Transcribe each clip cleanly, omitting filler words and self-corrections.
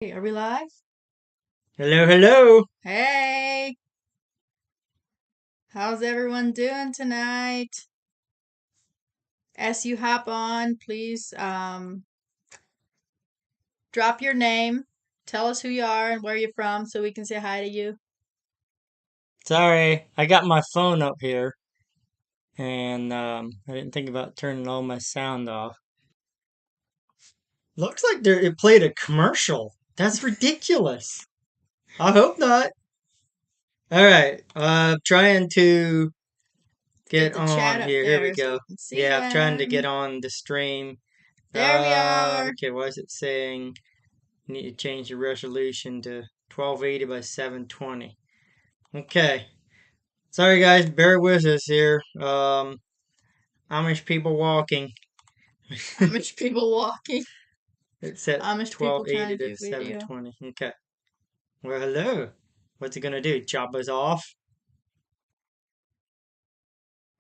Hey, are we live? Hello, hello. Hey, how's everyone doing tonight? As you hop on, please drop your name, tell us who you are and where you're from so we can say hi to you. Sorry, I got my phone up here and I didn't think about turning all my sound off. Looks like it played a commercial. That's ridiculous. I hope not. All right, trying to Get get the chat on up here. Here we there so go. we can see Yeah, I'm trying to get them. on the stream. There we are. Okay, why is it saying you need to change the resolution to 1280 by 720? Okay. Sorry guys, bear with us here. Amish people walking. Amish people walking. It's set Amish people 1280 trying to to do video. 720. Okay. Well, hello. What's it gonna do? Chop us off?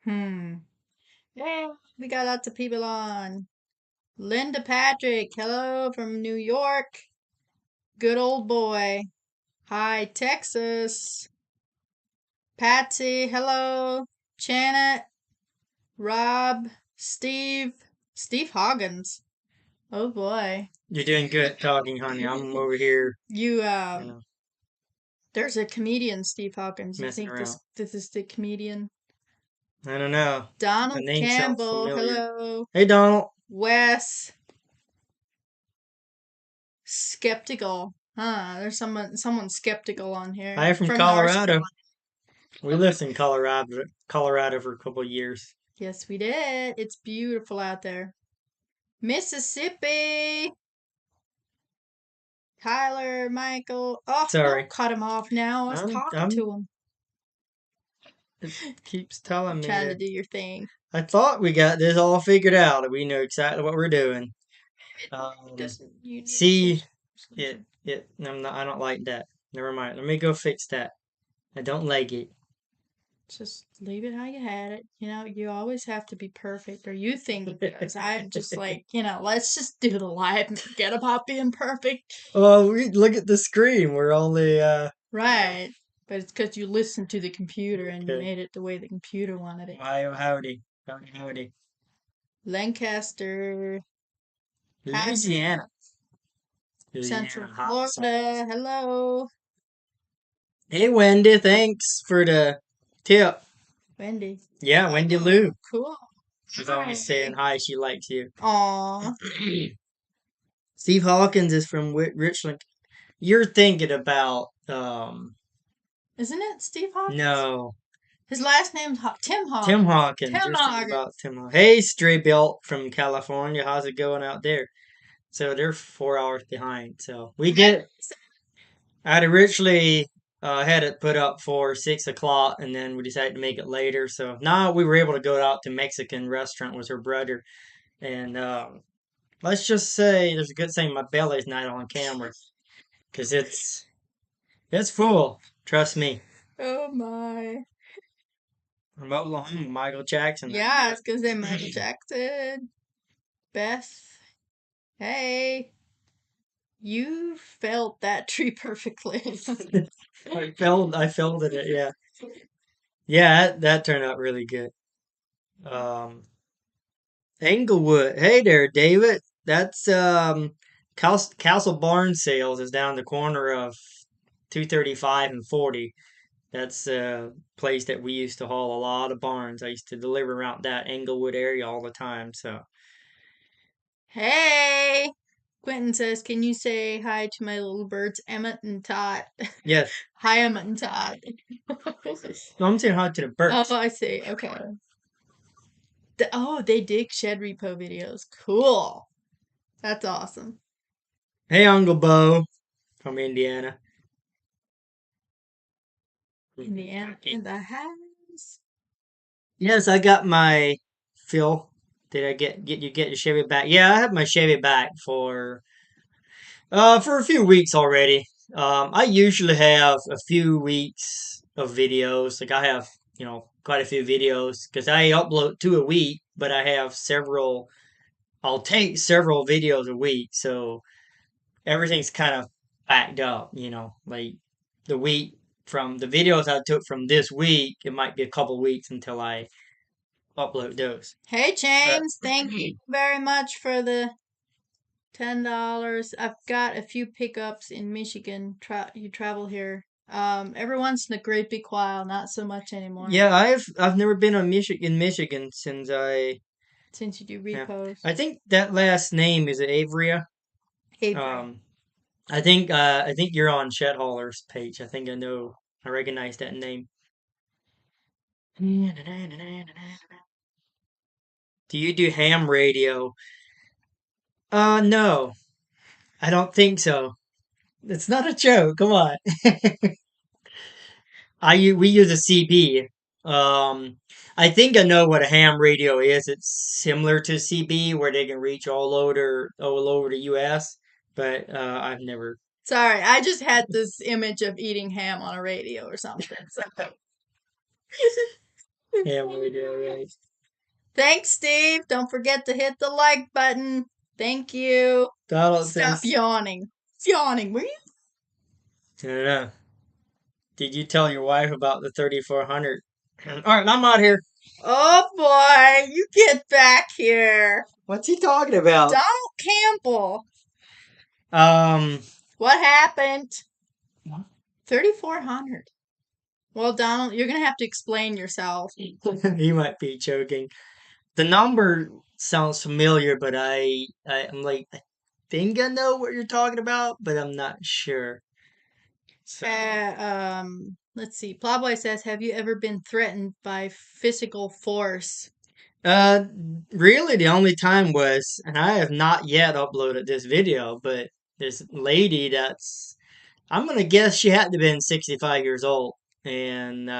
Hmm. Yeah, we got lots of people on. Linda Patrick, hello from New York. Good old boy. Hi, Texas. Patsy, hello. Janet, Rob, Steve, Steve Hoggins. Oh boy. You're doing good talking, honey. I'm over here, You you know, there's a comedian, Steve Hoggins. You messing think around. this is the comedian? I don't know. The Donald name sounds Campbell, familiar. hello. Hey, Donald. Wes, skeptical. There's someone skeptical on here Hi from from North Colorado. Carolina. We lived in Colorado for a couple of years. Yes, we did. It's beautiful out there. Mississippi. Tyler, Michael. Oh, don't Sorry. cut him off now. I was talking I'm to him. it keeps I'm telling me trying to to. do your thing. I thought we got this all figured out. We know exactly what we're doing. It doesn't. You need to See, change. I don't like that. Never mind. Let me go fix that. I don't like it. Just leave it how you had it. You always have to be perfect, or you think it does. I'm just like, let's just do the live and forget about being perfect. Oh, we look at the screen. We're only Right. But it's because you listened to the computer and you okay. made it the way the computer wanted it. Ohio, howdy, howdy, howdy. Lancaster, Pass, Louisiana, Central Louisiana hot Florida. sauce. Hello, Hey, Wendy, thanks for the tip. Wendy. Yeah, Wendy Lou. Cool. She's always Hi. saying hi. She likes you. Aw. Steve Hawkins is from Richland. You're thinking about Isn't it Steve Hawkins? no. His last name's Tim Tim Hawkins. Hawkins. Tim You're thinking about Hawkins. Tim Hawkins. Hey, Stray Belt from California. How's it going out there? So they're 4 hours behind. So we get. I'd originally had it put up for 6 o'clock, and then we decided to make it later. So now we were able to go out to Mexican restaurant with her brother, and let's just say there's a good thing my belly's not on camera because it's full. Trust me. Oh my. From Oklahoma, Michael Jackson. Yeah, it's because they Michael Jackson. Beth. Hey. You felt that tree perfectly. I felt it. Yeah, yeah. That turned out really good. Um, Englewood. Hey there, David. That's Castle Barn Sales is down the corner of 235 and 40. That's a place that we used to haul a lot of barns. I used to deliver around that Englewood area all the time. So Hey. Quentin says, can you say hi to my little birds, Emmett and Todd? yes, Hi, Emmett and Todd. no, I'm saying hi to the Oh, birds. I see. Okay. Oh, they dig shed repo videos. Cool. That's awesome. Hey, Uncle Bo from Indiana. Indiana in the house. Yes, I got my Phil. Did I get your Chevy back? Yeah, I have my Chevy back for a few weeks already. I usually have a few weeks of videos. Like I have, quite a few videos because I upload two a week, but I have several. I'll take several videos a week, so everything's kind of backed up. Like the week from the videos I took from this week, it might be a couple weeks until I upload those. Hey, But James, thank you very much for the $10. I've got a few pickups in Michigan. You travel here. Every once in a great big while, not so much anymore. yeah, I've never been on Michigan since Since you do yeah. repos. I think that last name is Averia. Avery. Um, I think you're on Chet Holler's page. I recognize that name. Do you do ham radio? No, I don't think so. It's not a joke. Come on. We use a CB. I think I know what a ham radio is. It's similar to CB where they can reach all over the U.S. But I've never Sorry, I just had this image of eating ham on a radio or something. So. ham radio. Right? Thanks, Steve. Don't forget to hit the like button. Thank you. Donald Stop says, yawning. Yawning, will you? I don't know. Did you tell your wife about the 3400? All right, I'm out here. Oh boy, you get back here. What's he talking about? Donald Campbell. Um, What happened? 3,400. Well, Donald, you're going to have to explain yourself. he might be joking. The number sounds familiar, but I'm like, I think I know what you're talking about, but I'm not sure. So, Let's see. Plowboy says, "Have you ever been threatened by physical force?" uh, really, the only time was, and I have not yet uploaded this video, but this lady I'm gonna guess she had to have been 65 years old, and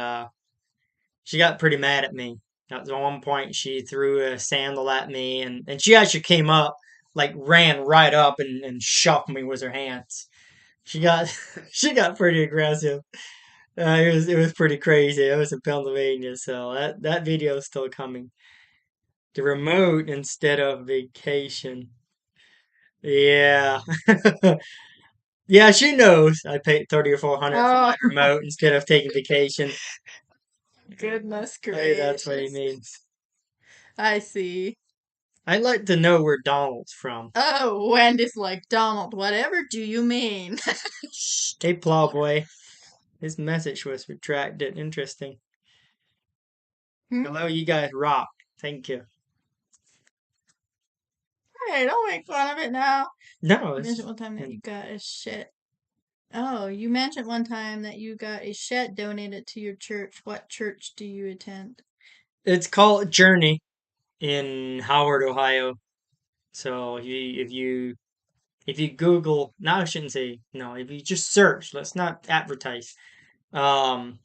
she got pretty mad at me. At one point, she threw a sandal at me, and she actually came up, like ran right up and shoved me with her hands. She got she got pretty aggressive. It was pretty crazy. It was in Pennsylvania, so that video is still coming. The remote instead of vacation. Yeah. Yeah, she knows I paid 30 or 400 for my Oh, remote instead of taking vacation. goodness Hey, that's what he gracious. means. I see. I'd like to know where Donald's from. Oh, Wendy's like, Donald, whatever do you mean? Hey, Plowboy. His message was retracted. Interesting. Hmm? Hello, you guys rock. Thank you. Hey, don't make fun of it now. No, You mentioned it's one time that you got a shit. Oh, you mentioned one time that you got a shed donated to your church. What church do you attend? it's called Journey in Howard, Ohio. So if you Google, no, I shouldn't say no. If you just search, let's not advertise. Um,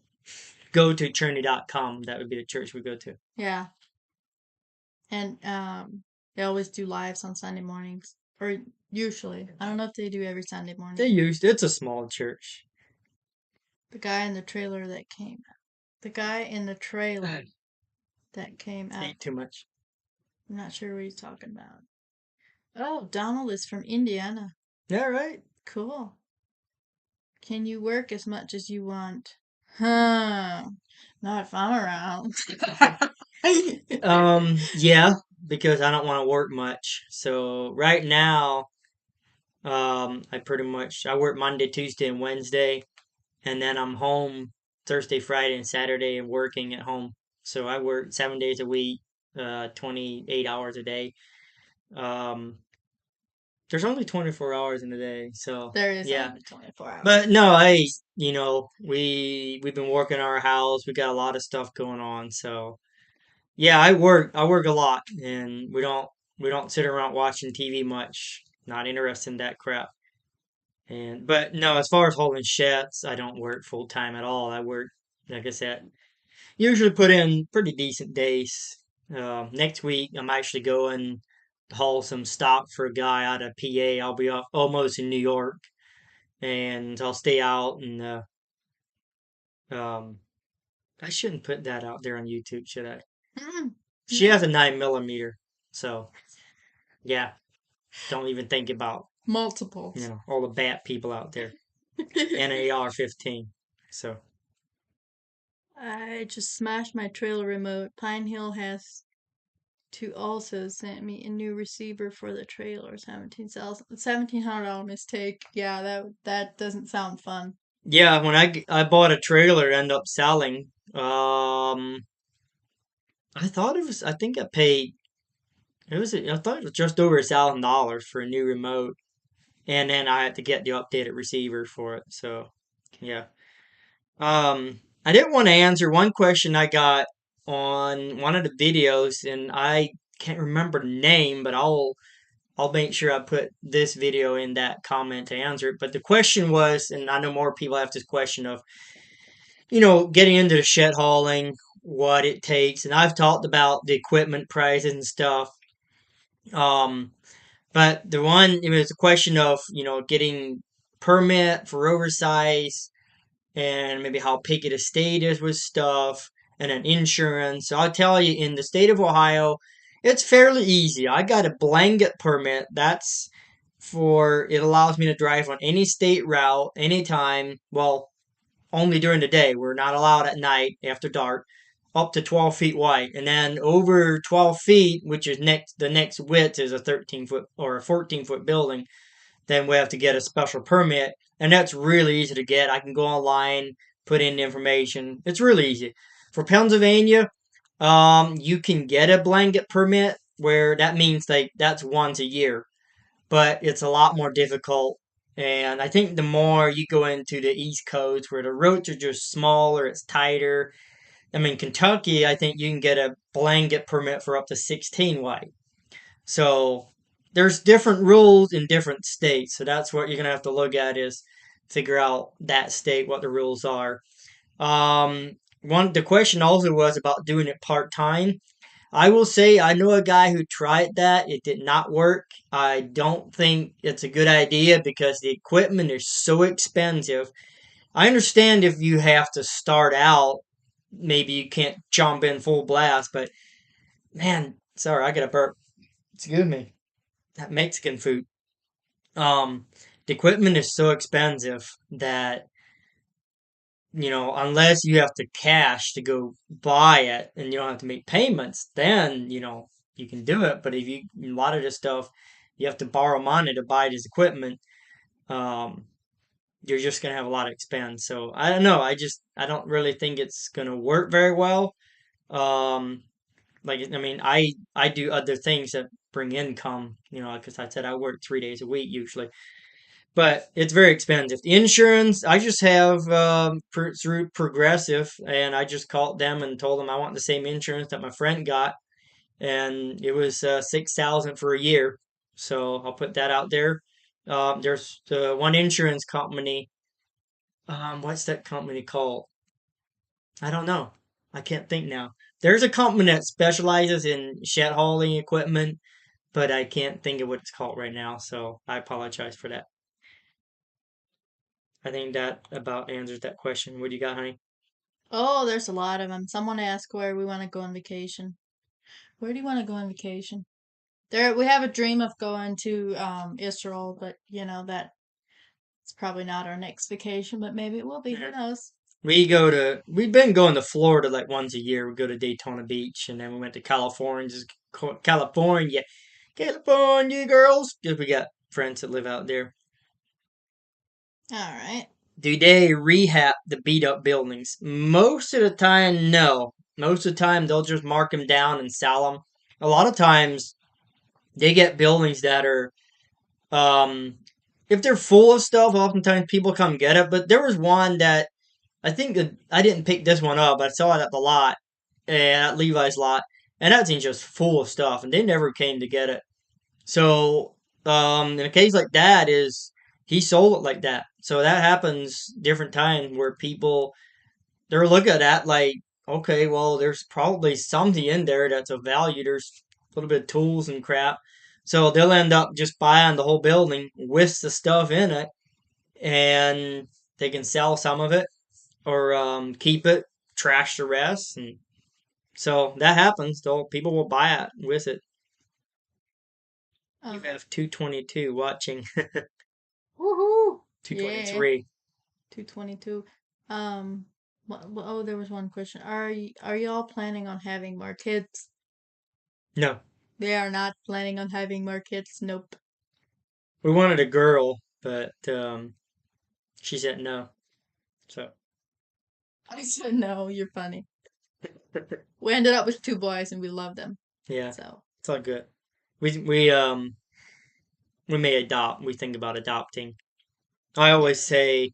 go to journey.com. That would be the church we go to. Yeah. And they always do lives on Sunday mornings. Or usually. I don't know if they do every Sunday morning. It's a small church. The guy in the trailer that came out. The guy in the trailer that came out. Ate too much. I'm not sure what he's talking about. Oh, Donald is from Indiana. Yeah, right. Cool. Can you work as much as you want? Huh. Not if I'm around. Yeah, because I don't want to work much. So right now, I work Monday, Tuesday, and Wednesday, and then I'm home Thursday, Friday, and Saturday, and working at home. So I work 7 days a week, 28 hours a day. Um, there's only 24 hours in a day, so There is yeah. only 24 hours. But no, we've been working our house. We got a lot of stuff going on, so yeah, I work a lot, and we don't sit around watching TV much. Not interested in that crap. But no, as far as holding sheds, I don't work full time at all. I work, like I said, usually put in pretty decent days. Next week, I'm actually going to haul some stock for a guy out of PA. I'll be up almost in New York, and I'll stay out. And um, I shouldn't put that out there on YouTube, should I? She has a 9 millimeter, so yeah, don't even think about You Multiples. know, all the bat people out there. And an AR-15. So I just smashed my trailer remote. Pine Hill has to also send me a new receiver for the trailer. 17,000 $1,700 mistake. Yeah, that doesn't sound fun. yeah, when I bought a trailer, it ended up selling. I thought it was. I think I paid. It was. I thought it was just over $1,000 for a new remote, and then I had to get the updated receiver for it. So, yeah. I didn't want to answer one question I got on one of the videos, and I can't remember the name, but I'll make sure I put this video in that comment to answer it. But the question was, and I know more people have this question of, getting into the shed hauling, what it takes, and I've talked about the equipment prices and stuff. Um, but the one, it was a question of, getting permit for oversize and maybe how picky the state is with stuff and then insurance. So I'll tell you, in the state of Ohio, it's fairly easy. I got a blanket permit. That's for it allows me to drive on any state route anytime. Well, only during the day. We're not allowed at night after dark. Up to 12 feet wide, and then over 12 feet, which is the next width is a 13-foot or a 14-foot building, then we have to get a special permit, and that's really easy to get. I can go online, put in the information. It's really easy. For Pennsylvania, you can get a blanket permit where that means like that's once a year, but it's a lot more difficult. And I think the more you go into the East Coast where the roads are just smaller, it's tighter. I mean, Kentucky, I think you can get a blanket permit for up to 16 wide. So there's different rules in different states. So that's what you're gonna have to look at is figure out that state what the rules are. The question also was about doing it part time. I will say I know a guy who tried that. It did not work. I don't think it's a good idea because the equipment is so expensive. I understand if you have to start out, maybe you can't jump in full blast, but man, sorry, I got a burp. Excuse me. That Mexican food. Um, the equipment is so expensive that unless you have to cash to go buy it and you don't have to make payments, then you can do it. But if you a lot of this stuff, you have to borrow money to buy this equipment. Um, you're just gonna have a lot of expense. So I don't know. I don't really think it's gonna work very well. Um, I mean, I do other things that bring income. Because I said I work 3 days a week usually, but it's very expensive. The insurance, I just have through Progressive, and I just called them and told them I want the same insurance that my friend got, and it was 6,000 for a year. So I'll put that out there. There's one insurance company. What's that company called? I don't know. I can't think now. There's a company that specializes in shed hauling equipment, but I can't think of what it's called right now. So I apologize for that. I think that about answers that question. What do you got, honey? Oh, there's a lot of them. Someone asked where we want to go on vacation. Where do you want to go on vacation? There, we have a dream of going to Israel, but that's probably not our next vacation, but maybe it will be. Who Yeah. knows? We've been going to Florida like once a year. We go to Daytona Beach, and then we went to California, California, California girls, because we got friends that live out there. All right. Do they rehab the beat up buildings? Most of the time, no. Most of the time, they'll just mark them down and sell them. A lot of times, they get buildings that are, um, if they're full of stuff, oftentimes people come get it. But there was one that I think that I didn't pick this one up. I saw it at the lot, and at Levi's lot, and that thing's just full of stuff, and they never came to get it. So, in a case like that, is he sold it like that. So that happens different times where people they're looking at that like, okay, well, there's probably something in there that's of value. There's a little bit of tools and crap. So they'll end up just buying the whole building with the stuff in it, and they can sell some of it or keep it, trash the rest, and so that happens. Though people will buy it with it. You Oh, have 222 watching. woohoo! Yeah, 223. 222. Um, oh, there was one question. Are y'all planning on having more kids? No, They are not planning on having more kids. Nope. we wanted a girl, but she said no. So I said no. You're funny. We ended up with two boys, and we love them. yeah, So, it's all good. We may adopt. We think about adopting. I always say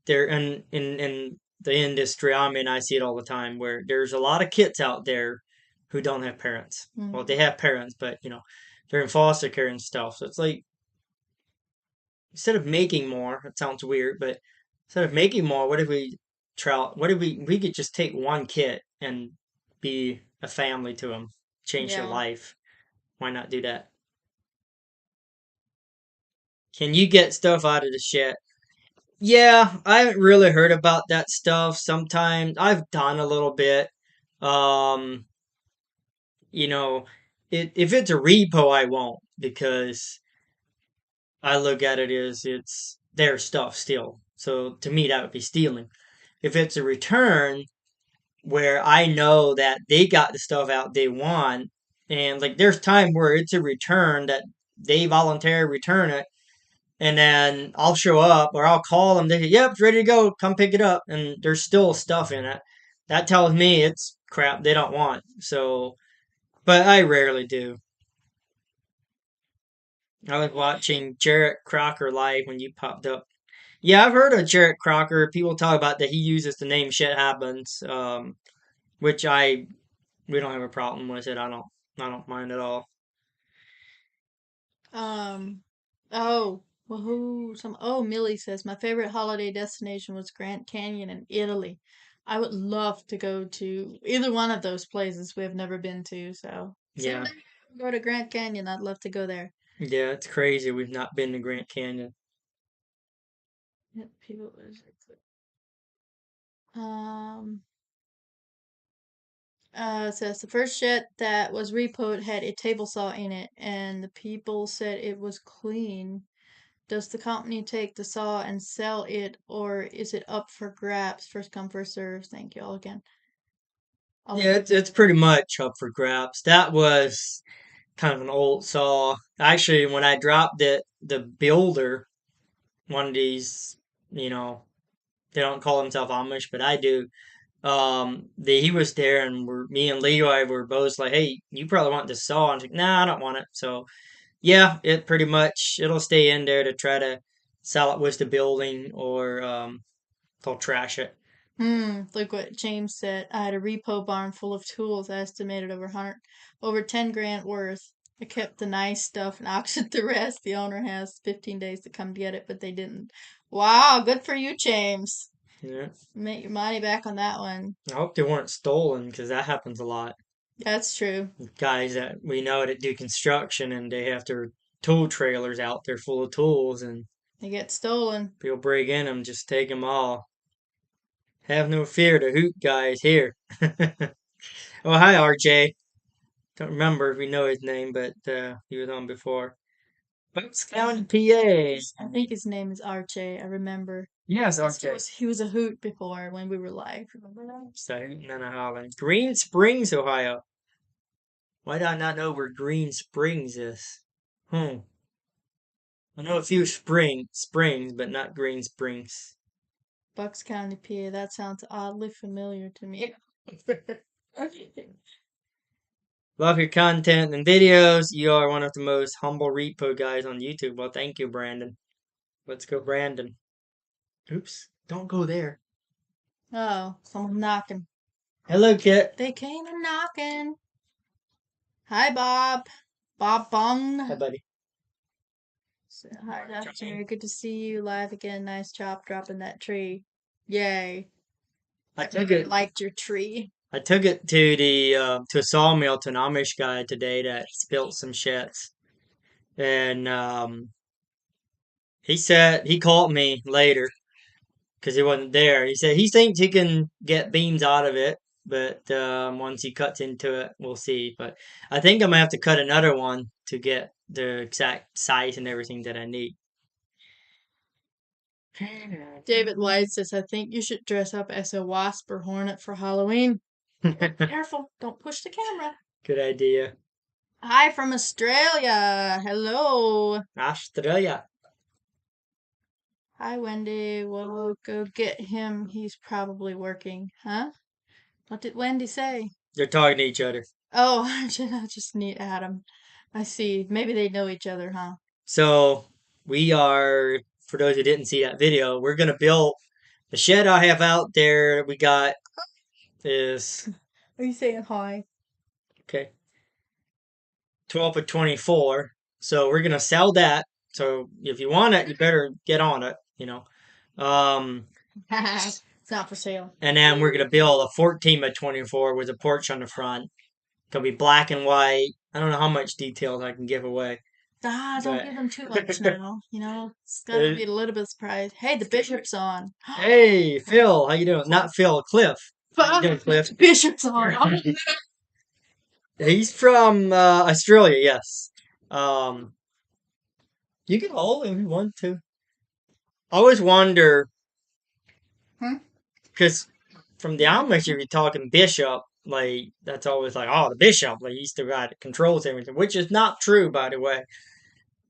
there in the industry I'm in, I see it all the time where there's a lot of kids out there who don't have parents. Well, mm, they have parents, but they're in foster care and stuff. So it's like instead of making more, it sounds weird, but instead of making more, what if we try? What if we could just take one kid and be a family to them, change their yeah. life? Why not do that? Can you get stuff out of the shit? Yeah, I haven't really heard about that stuff. Sometimes I've done a little bit. Um, you know, if it's a repo, I won't because I look at it as it's their stuff still. So to me, that would be stealing. If it's a return where I know that they got the stuff out they want, and like there's time where it's a return that they voluntarily return it, and then I'll show up or I'll call them. They say, "Yep, it's ready to go. Come pick it up," and there's still stuff in it. That tells me it's crap they don't want. So, but I rarely do. I was watching Jarrett Crocker live when you popped up. Yeah, I've heard of Jarrett Crocker. People talk about that he uses the name "Shit Happens," which I we don't have a problem with it. I don't mind at all. Um. Oh. Woohoo! Oh, Millie says my favorite holiday destination was Grand Canyon in Italy. I would love to go to either one of those places we have never been to. So Yeah, someday go to Grand Canyon. I'd love to go there. yeah, it's crazy. We've not been to Grand Canyon. Yep, people. Um. Says the first jet that was repoed had a table saw in it, and the people said it was clean. Does the company take the saw and sell it, or is it up for grabs? First come, first serve. Thank you all again. All Yeah, it's pretty much up for grabs. That was kind of an old saw. Actually, when I dropped it, the builder, one of these, you know, they don't call themselves Amish, but I do. He was there, and me and Leroy were both like, "Hey, you probably want this saw." And I was like, "Nah, I don't want it." So yeah, it pretty much it'll stay in there to try to sell it with the building or they'll trash it. Look what James said. I had a repo barn full of tools I estimated over 10 grand worth. I kept the nice stuff and auctioned the rest. The owner has 15 days to come get it, but they didn't. Wow, good for you, James. Yeah, Make your money back on that one. I hope they weren't stolen because that happens a lot. That's true. Guys that we know that do construction and they have their tool trailers out there full of tools and They get stolen. people break in them, just take them all. Have no fear, the hoot guy is here. Oh, hi, RJ. Don't remember if we know his name, but he was on before. Bucks County, PA. I think his name is Archie. I remember. Yes, He RJ. was a hoot before when we were live. Remember that? So, Nana Holland. Green Springs, Ohio. Why do I not know where Green Springs is? Hmm. I know a few springs, but not Green Springs. Bucks County, PA. That sounds oddly familiar to me. Love your content and videos. You are one of the most humble repo guys on YouTube. Well, thank you, Brandon. Let's go, Brandon. Oops. Don't go there. Oh, someone knocking. Hello, Kit. They came a knocking. Hi, Bob. Bob Hi, Bung. buddy. Hi, Dr. Good to see you live again. Nice job dropping that tree. Yay. I took Really it. liked your tree. I took it to the to a sawmill to an Amish guy today that built some sheds, and he said he called me later because he wasn't there. He said he thinks he can get beams out of it, but once he cuts into it, we'll see. But I think I'm gonna have to cut another one to get the exact size and everything that I need. David White says, I think you should dress up as a wasp or hornet for Halloween. Careful, don't push the camera. Good idea. Hi from Australia. Hello. Australia. Hi, Wendy. We'll go get him. He's probably working. Huh? What did Wendy say? They're talking to each other. Oh, I just need Adam. I see. Maybe they know each other, huh? So we are, for those who didn't see that video, we're gonna build the shed I have out there. We got is Are you saying hi? okay, 12 by 24. So we're gonna sell that. So if you want it, you better get on it. Um, It's not for sale. and then we're gonna build a 14 by 24 with a porch on the front. Gonna be black and white. I don't know how much details I can give away. Don't give them too much now. It's gotta be a little bit surprised. Hey, the bishop's on. Hey, Phil, how you doing? Not Phil, Cliff. How you doing, Cliff? Bishop's on. He's from Australia, yes. You can hold him if you want to. I always wonder, Hmm? because from the Amish, if you're talking bishop, like, that's always like, oh, the bishop, like, he's the guy that controls everything, which is not true, by the way.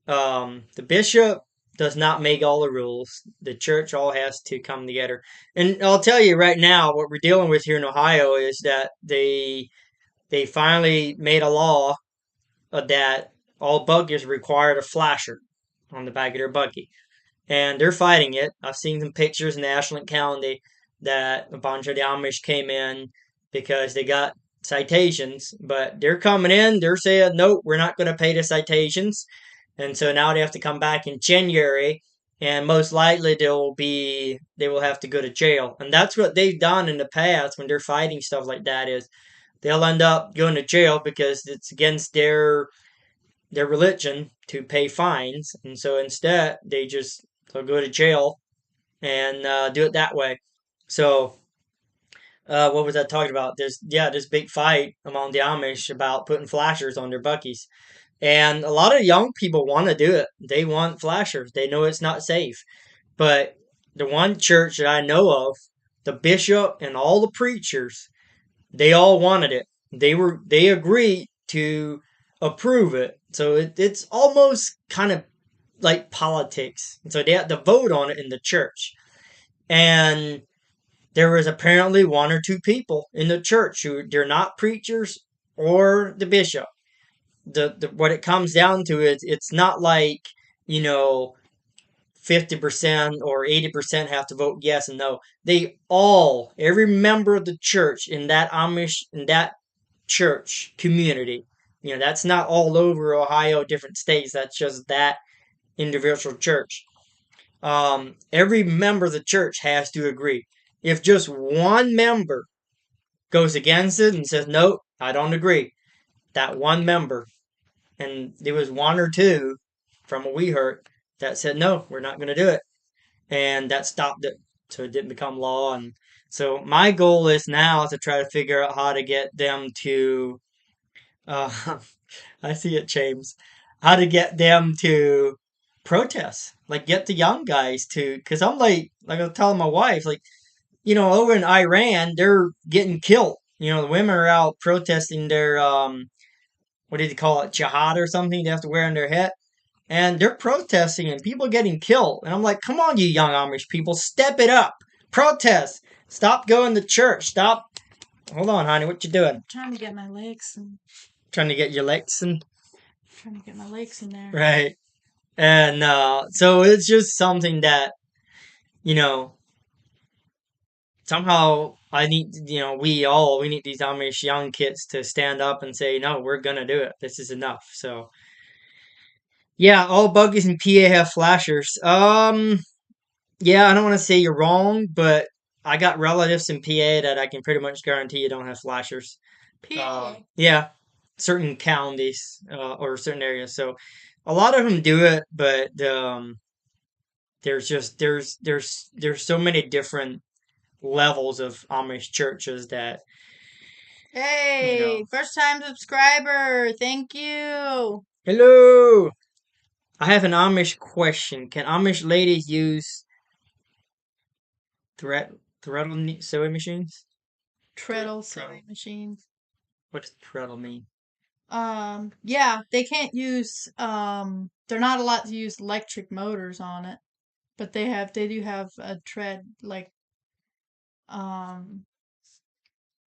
The bishop does not make all the rules. The church all has to come together. And I'll tell you right now, what we're dealing with here in Ohio is that they finally made a law that all buggies required a flasher on the back of their buggy, and they're fighting it. I've seen some pictures in Ashland County that a bunch of the Amish came in because they got citations, but they're coming in. They're saying, nope, we're not going to pay the citations, and so now they have to come back in January, and most likely they will have to go to jail. And that's what they've done in the past when they're fighting stuff like that, is they'll end up going to jail because it's against their religion to pay fines, and so instead they'll go to jail and do it that way. So what was I talking about? This big fight among the Amish about putting flashers on their buckies, and a lot of young people want to do it. They want flashers. They know it's not safe, but the one church that I know of, the bishop and all the preachers, they all wanted it. They agreed to approve it. So it's almost kind of like politics. And so they had to vote on it in the church. And there was apparently one or two people in the church who they're not preachers or the bishop. The what it comes down to is it's not like, you know, 50% or 80% have to vote yes and no. Every member of the church in that church community, that's not all over Ohio, different states. That's just that individual church. Every member of the church has to agree. If just one member goes against it and says, no, I don't agree, that one member, and there was one or two from what we heard that said, no, we're not going to do it. And that stopped it. So it didn't become law. And so my goal is now to try to figure out how to get them to, uh, I see it, James, how to get them to protest, like get the young guys to, because I'm like I was telling my wife, like, over in Iran, they're getting killed. The women are out protesting their, what did they call it, jihad or something they have to wear on their head. And they're protesting and people getting killed. And I'm like, come on, you young Amish people, step it up. Protest. Stop going to church. Stop. Hold on, honey, what you doing? I'm trying to get my legs and Trying to get your legs in. trying to get my legs in there. Right. And so it's just something that, you know, somehow I need, we need these Amish young kids to stand up and say, no, we're going to do it. This is enough. So, yeah, all buggies in PA have flashers. Yeah, I don't want to say you're wrong, but I got relatives in PA that I can pretty much guarantee you don't have flashers. PA. Yeah, certain counties or certain areas. So a lot of them do it, but there's so many different levels of Amish churches that Hey, first time subscriber. Thank you. Hello. I have an Amish question. Can Amish ladies use thread threadle sewing machines? Treadle Threadle. sewing machines. What does threadle mean? Yeah, they can't use, they're not allowed to use electric motors on it, but they do have a tread, like, I'm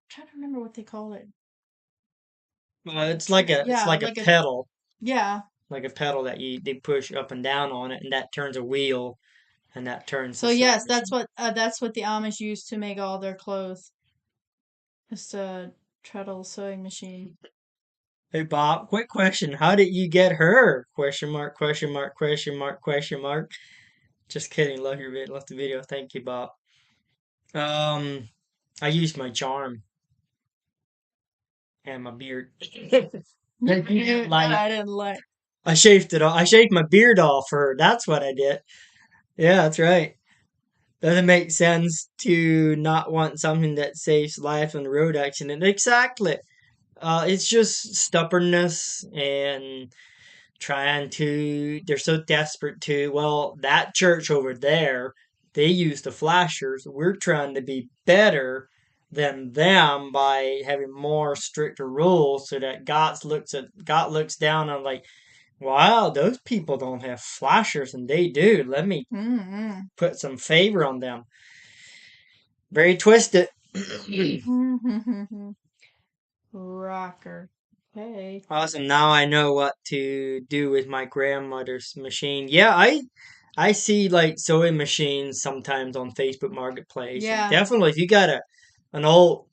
trying to remember what they call it. It's Yeah, like a like a, pedal, yeah. like a pedal that you they push up and down on it, and that turns a wheel, and that turns So the sewing yes, machine. that's what the Amish use to make all their clothes. It's a treadle sewing machine. Hey Bob, quick question. How did you get her? Question mark, question mark, question mark, question mark. Just kidding. Love the video. Thank you, Bob. Um, I used my charm and my beard. Like I didn't like. I shaved it off. I shaved my beard off for her. That's what I did. Yeah, that's right. Doesn't make sense to not want something that saves life on the road accident. Exactly. It's just stubbornness and trying to. They're so desperate to. Well, that church over there, they use the flashers. We're trying to be better than them by having more stricter rules, so that God looks down on like, wow, those people don't have flashers, and they do. Let me Mm-hmm. put some favor on them. Very twisted. Rocker. Okay. Awesome. Now I know what to do with my grandmother's machine. Yeah, I see like sewing machines sometimes on Facebook Marketplace. And Yeah. definitely if you got an old,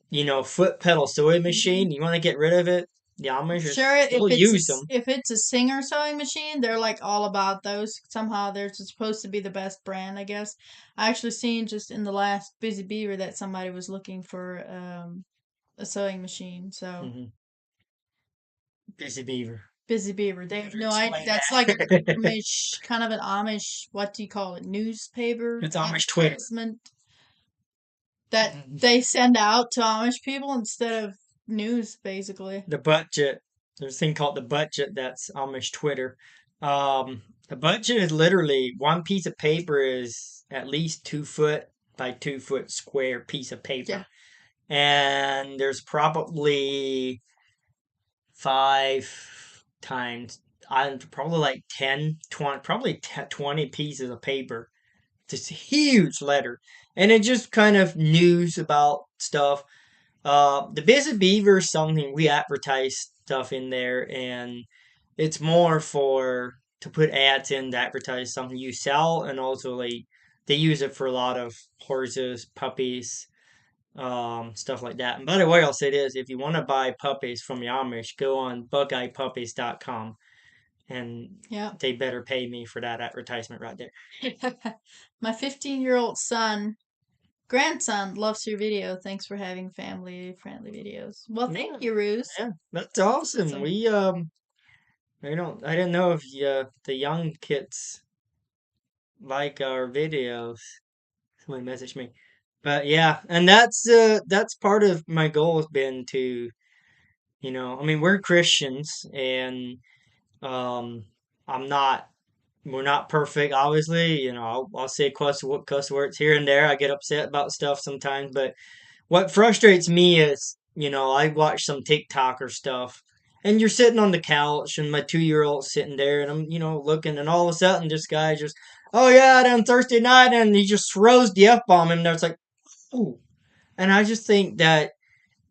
foot pedal sewing machine, you want to get rid of it, the Amish are Sure, still use them. if it's a Singer sewing machine, they're like all about those. Somehow they're supposed to be the best brand, I guess. I actually seen just in the last Busy Beaver that somebody was looking for a sewing machine. So Hmm. Busy Beaver. Busy Beaver, they have no idea. Explain That's like that. Amish, kind of an Amish. What do you call it? Newspaper It's Amish Twitter. advertisement that they send out to Amish people instead of news, basically. The budget. There's a thing called the budget that's Amish Twitter. The budget is literally one piece of paper is at least 2 foot by 2 foot square piece of Yeah. paper. And there's probably five times, I probably like 10, 20, probably 10, 20 pieces of paper. Just huge letter. And it just kind of news about stuff. The Busy Beaver is something we advertise stuff in there, and it's more for to put ads in to advertise something you sell, and also like they use it for a lot of horses, puppies, stuff like that. And by the way, I'll say this: if you want to buy puppies from the Amish, go on BuckeyePuppies.com, and Yeah. they better pay me for that advertisement right there. My 15-year-old grandson loves your video. Thanks for having family friendly videos. Well, Yeah, thank you, Ruse. yeah, that's That's awesome. awesome. I didn't know if the young kids like our videos. Somebody messaged me, but yeah, and that's part of my goal has been to, I mean, we're Christians, and um, I'm not. We're not perfect, obviously. I'll say cuss words here and there. I get upset about stuff sometimes, but what frustrates me is, I watch some TikTok or stuff, and you're sitting on the couch, and my 2-year-old's sitting there, and I'm, looking, and all of a sudden, this guy just, oh yeah, then Thursday night, and he just throws the F bomb, and it's like, oh. And I just think that,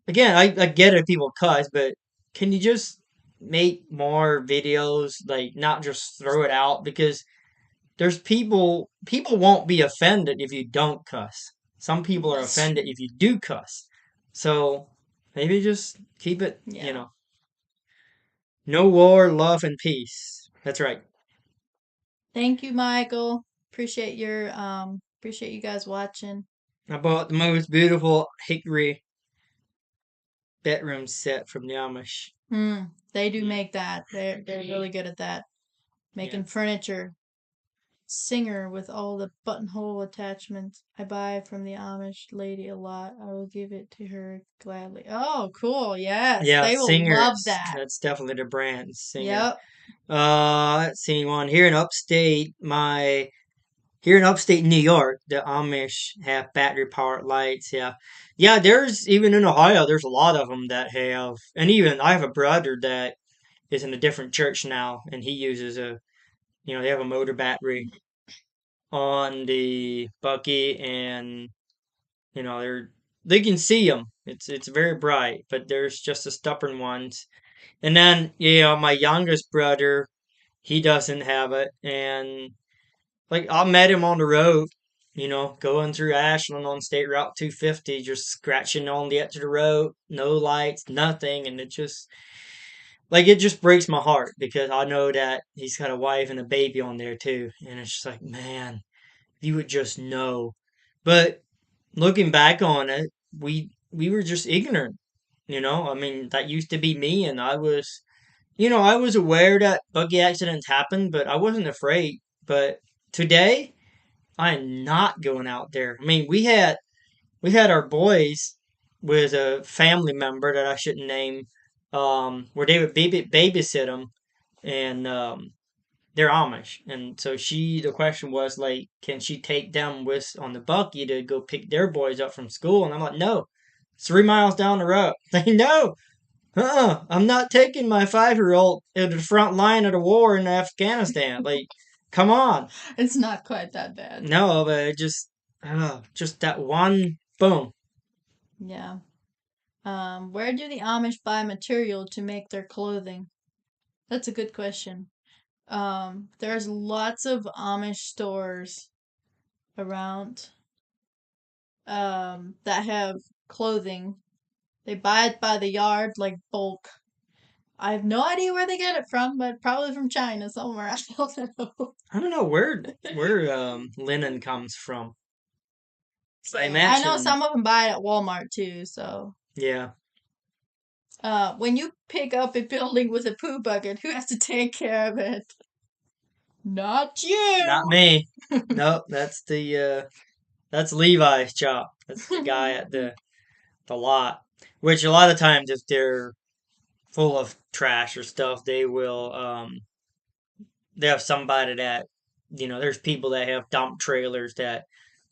again, I get it if people cuss, but can you just make more videos, like, not just throw it out? Because there's people won't be offended if you don't cuss. Some people are That's offended true. if you do cuss. So maybe just keep it, Yeah. no war, love, and peace. That's right. Thank you, Michael. Appreciate you guys watching. I bought the most beautiful hickory bedroom set from the Amish. They do Yeah, make that. They're really good at that. yeah, Making furniture. Singer with all the buttonhole attachments. I buy from the Amish lady a lot. I will give it to her gladly. Oh, cool. Yes. yeah. They will love Singers. that. That's definitely the brand singer. Yep. Let's see one here in upstate. My Here in upstate New York, the Amish have battery powered lights. Yeah, yeah. There's even in Ohio. There's a lot of them that have, and even I have a brother that is in a different church now, and he uses they have a motor battery on the bucky, and they can see them. It's very bright, but there's just the stubborn ones. And then my youngest brother, he doesn't have it, and like I met him on the road, going through Ashland on State Route 250, just scratching on the edge of the road, no lights, nothing, and it just breaks my heart because I know that he's got a wife and a baby on there too, and it's just like, man, if you would just know. But looking back on it, we were just ignorant, I mean, that used to be me, and I was aware that buggy accidents happen, but I wasn't afraid. But today, I am not going out there. I mean, we had our boys with a family member that I shouldn't name, where they would babysit them, and they're Amish, and so the question was like, can she take them with on the bucky to go pick their boys up from school? And I'm like, no, it's 3 miles down the road. Like, no, I'm not taking my 5-year-old into the front line of the war in Afghanistan. Like, come on. It's not quite that bad. No, but it just that one boom. Yeah. Where do the Amish buy material to make their clothing? That's a good question. There's lots of Amish stores around that have clothing. They buy it by the yard, like bulk. I have no idea where they get it from, but probably from China somewhere. I don't know. I don't know where linen comes from. I I know imagine, some of them buy it at Walmart too. So, yeah, when you pick up a building with a poo bucket, who has to take care of it? Not you. not me. Nope, that's Levi's job. That's the guy at the lot. Which a lot of times, if they're full of trash or stuff, they have somebody that, there's people that have dump trailers that,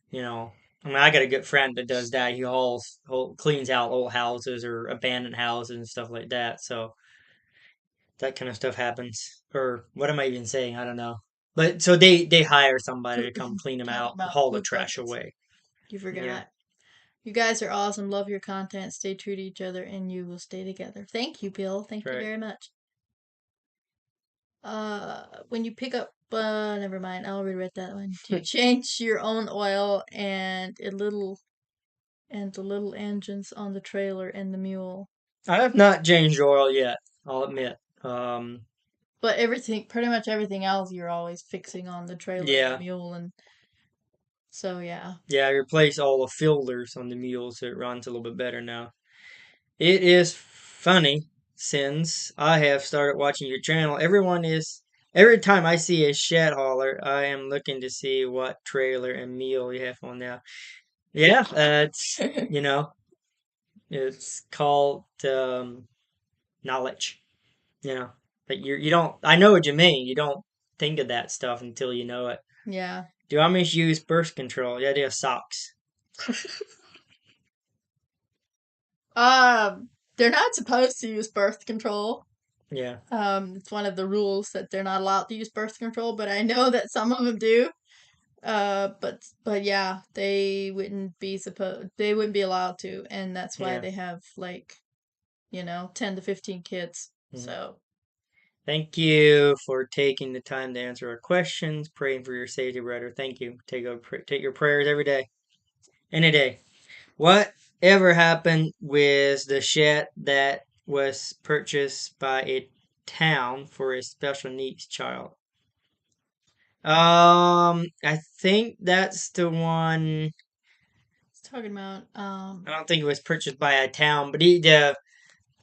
you know, I mean, I got a good friend that does that. He cleans out old houses or abandoned houses and stuff like that. So that kind of stuff happens. Or what am I even saying? I don't know. But so they hire somebody to come clean them Talking out, about haul the poop trash buckets. away. You Yeah, forgot. You guys are awesome. Love your content. Stay true to each other, and you will stay together. Thank you, Bill. Thank that's you right. very much. When you pick up, never mind. I'll rewrite that one. Do you change your own oil and the little engines on the trailer and the mule? I have not changed oil yet. I'll admit. But pretty much everything else, you're always fixing on the trailer and the Yeah, mule, and so yeah. yeah. I replaced all the filters on the mules, so it runs a little bit better now. It is funny since I have started watching your channel. Every time I see a shed hauler, I am looking to see what trailer and meal you have on there. Yeah, it's called knowledge. But you don't. I know what you mean. You don't think of that stuff until you know it. Yeah. Do Amish use birth control? Yeah, they have socks. They're not supposed to use birth control. Yeah, It's one of the rules that they're not allowed to use birth control, but I know that some of them do. But yeah, they wouldn't be allowed to, and that's why yeah. they have like, 10 to 15 kids. Mhm. So, Thank you for taking the time to answer our questions, praying for your safety, brother. Thank you. Take your prayers every day, any day. Whatever happened with the shed that was purchased by a town for a special needs child? I think that's the one. it's talking about I don't think it was purchased by a town, but the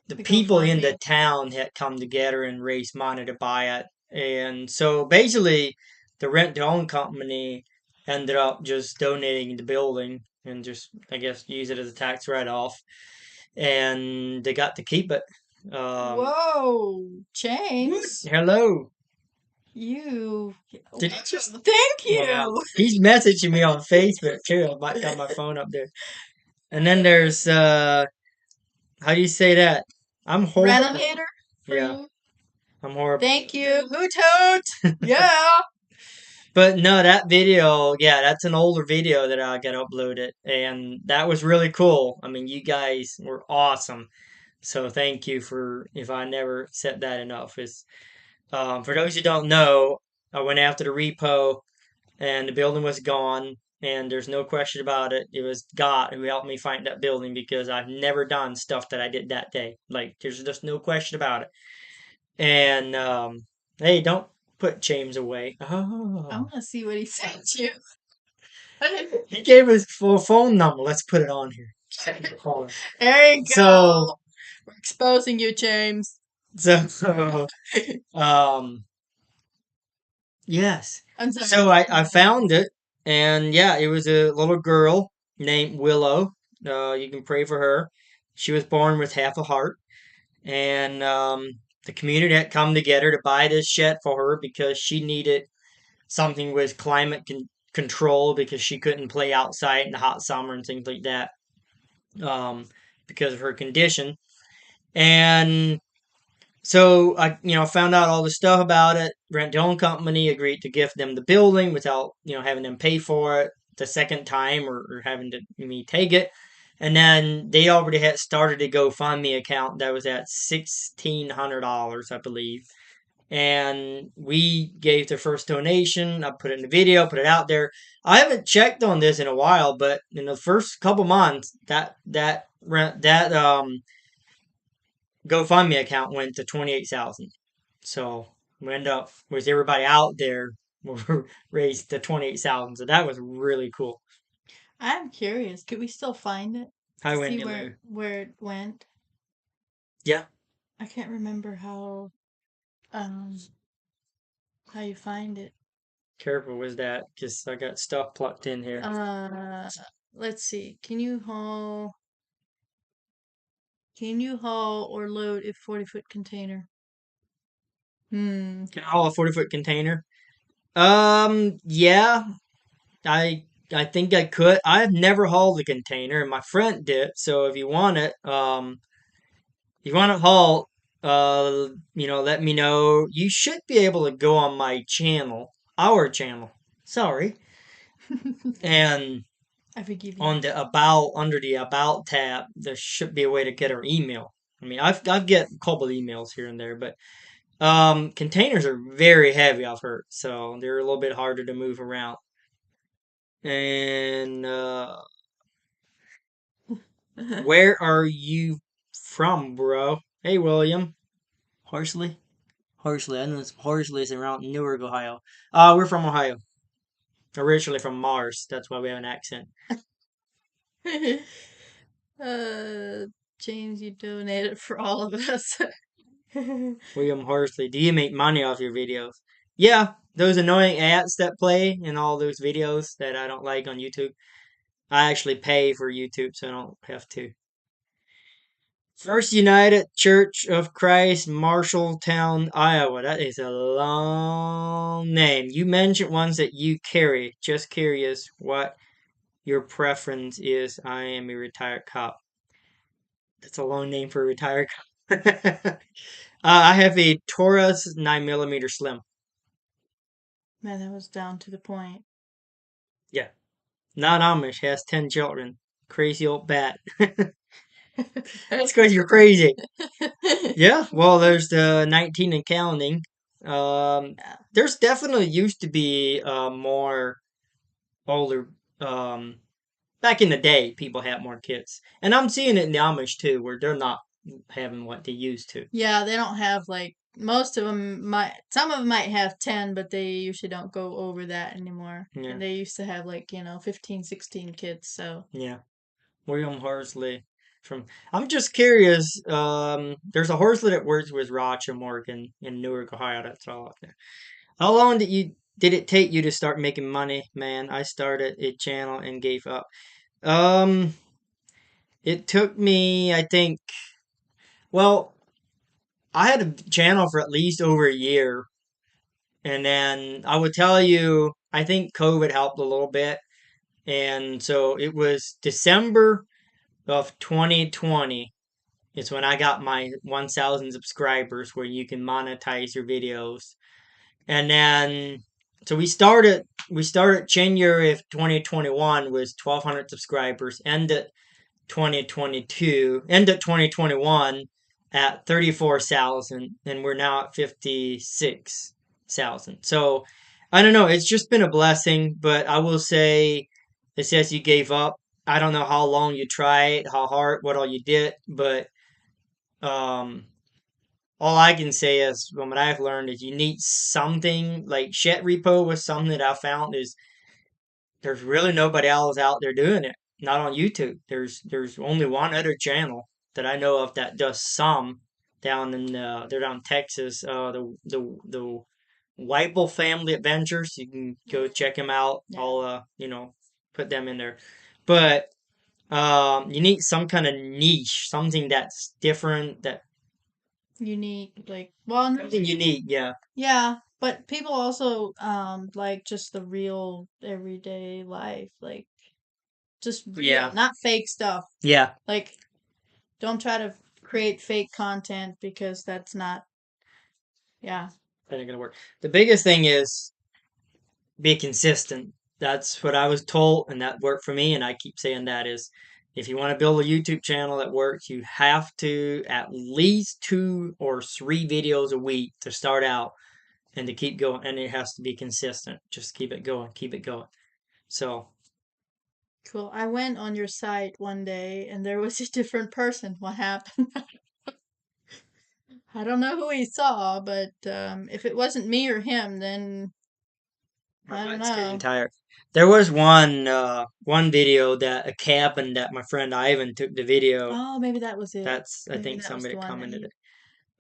the people in the GoFundMe. town had come together and raised money to buy it. And so basically, the rent to own company ended up just donating the building and just, I guess, use it as a tax write off. And they got to keep it. Um, Whoa, chains. hello. You. Did you just? Thank Wow. you. He's messaging me on Facebook too. I might got my phone up there. And then there's how do you say that? I'm horrible. Renovator for Yeah, you. I'm horrible. Thank you. Hoot hoot. Yeah. But no, that video, yeah, that's an older video that I got uploaded, and that was really cool. I mean, you guys were awesome. So thank you for if I never said that enough. Is for those who don't know, I went after the repo, and the building was gone, and there's no question about it. It was God who helped me find that building because I've never done stuff that I did that day. Like there's just no question about it. And hey, don't put James away. I Oh. want to see what he sent you. He gave his full phone number. Let's put it on here. There you So, go. We're exposing you, James. so, um, yes. I'm sorry. So I found it, and yeah, it was a little girl named Willow. You can pray for her. She was born with half a heart, and the community had come together to buy this shed for her because she needed something with control because she couldn't play outside in the hot summer and things like that um, because of her condition. And so I, found out all the stuff about it. Rent-to-own company agreed to gift them the building without, having them pay for it the second time or having to me take it. And then they already had started a GoFundMe account that was at $1,600, I believe. And we gave the first donation. I put it in the video, put it out there. I haven't checked on this in a while, but in the first couple months, that GoFundMe account went to 28,000. So we end up with everybody out there raised to 28,000. So that was really cool. I'm curious. Could we still find it Hi, to see Wendy Lou. where it went? Yeah, I can't remember um how you find it. careful with that because I got stuff plucked in here. Uh, let's see. Can you haul or load a 40-foot container? Hmm. Can I haul a 40-foot container? Yeah, I think I could. I've never hauled a container, and my friend did. So if you want it, you want to haul, let me know. You should be able to go on my channel, our channel. Sorry, and I forgive you. on the about under the about tab, there should be a way to get our email. I mean, I've get a couple emails here and there, but containers are very heavy. I've heard, so they're a little bit harder to move around. And where are you from, bro? Hey, William. Horsley? Horsley. I know it's Horsley is around Newark, Ohio. We're from Ohio. Originally from Mars. That's why we have an accent. uh, James, you donated for all of us. William Horsley. Do you make money off your videos? Yeah, those annoying ads that play in all those videos that I don't like on YouTube. I actually pay for YouTube, so I don't have to. First United Church of Christ, Marshalltown, Iowa. That is a long name. You mentioned ones that you carry. Just curious what your preference is. I am a retired cop. That's a long name for a retired cop. I have a Taurus 9mm Slim. Man, that was down to the point. Yeah. Not Amish. Has 10 children. Crazy old bat. That's because you're crazy. Yeah, well, there's the 19 and counting. Yeah. There's definitely used to be more older. Back in the day, people had more kids, and I'm seeing it in the Amish too, where they're not having what they used to. Yeah, they don't have like most of them might some of them might have 10, but they usually don't go over that anymore. Yeah, And they used to have like, 15, 16 kids, so yeah. William Horsley from. I'm just curious. There's a Horsley that works with Roch and Morgan in Newark, Ohio. That's all up there. How long did it take you to start making money, man? I started a channel and gave up. Um, it took me, I think, well, I had a channel for at least over a year, And then I would tell you, I think COVID helped a little bit. And so it was December of 2020. It's when I got my 1,000 subscribers where you can monetize your videos. And then, so we started January of 2021 with 1,200 subscribers, ended 2022, ended 2021 at 34,000, and we're now at 56,000. So I don't know. It's just been a blessing, but I will say it says you gave up. I don't know how long you tried, how hard, what all you did, but um, all I can say is from what I've learned is you need something like Shet Repo was something that I found is there's really nobody else out there doing it. Not on YouTube. There's only one other channel that I know of that does some down in they're down in Texas. The Whipple Family Adventures. You can go check them out. Yeah. I'll put them in there. But you need some kind of niche, something that's different, that Unique, like, well, something unique. Yeah, yeah, but people also like just the real everyday life, like just real, yeah, not fake stuff. yeah. Like, don't try to create fake content because that's not, yeah. That ain't gonna work. The biggest thing is be consistent. That's what I was told, and that worked for me. And I keep saying that is, if you want to build a YouTube channel that works, you have to at least 2 or 3 videos a week to start out, and to keep going. And it has to be consistent. Just keep it going, keep it going. So Cool. I went on your site one day and there was a different person. What happened? I don't know who he saw, but if it wasn't me or him, then my I don't butt's getting know. tired. There was one video that a cabin that my friend Ivan took the video. Oh, maybe that was it. That's I Maybe think that was somebody the one that commented he. it.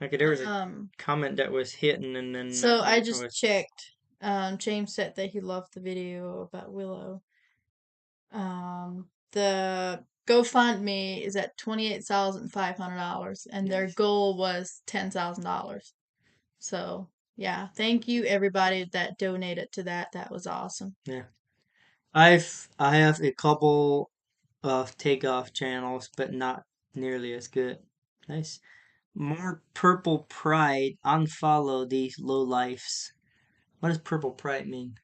Like there was a Um, comment that was hidden, and then so I it just was checked. James said that he loved the video about Willow. The GoFundMe is at $28,500, and their goal was $10,000. So yeah, thank you everybody that donated to that. That was awesome. yeah. I have a couple of takeoff channels, but not nearly as good. Nice. More purple pride. Unfollow these low lifes. What does purple pride mean?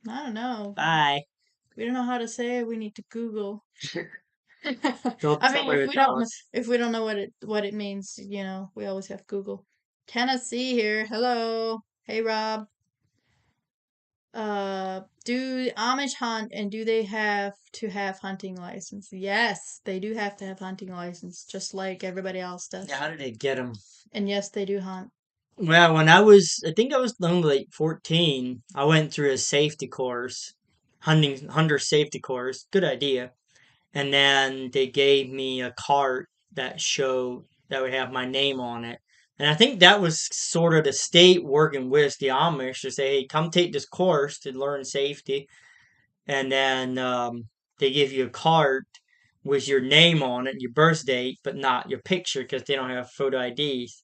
I don't know. Bye. We don't know how to say it. We need to Google. Don't I mean, somebody would tell us. if we don't know what it means, we always have Google. Tennessee here. Hello. Hey Rob. Do Amish hunt and do they have to have hunting license? Yes, they do have to have hunting license, just like everybody else does. Yeah, how did they get them? And yes, they do hunt. Well, I think I was only like 14. I went through a safety course, hunter safety course. Good idea. And then they gave me a card that would have my name on it. And I think that was sort of the state working with the Amish to say, hey, come take this course to learn safety. And then they give you a card with your name on it, your birth date, but not your picture because they don't have photo IDs.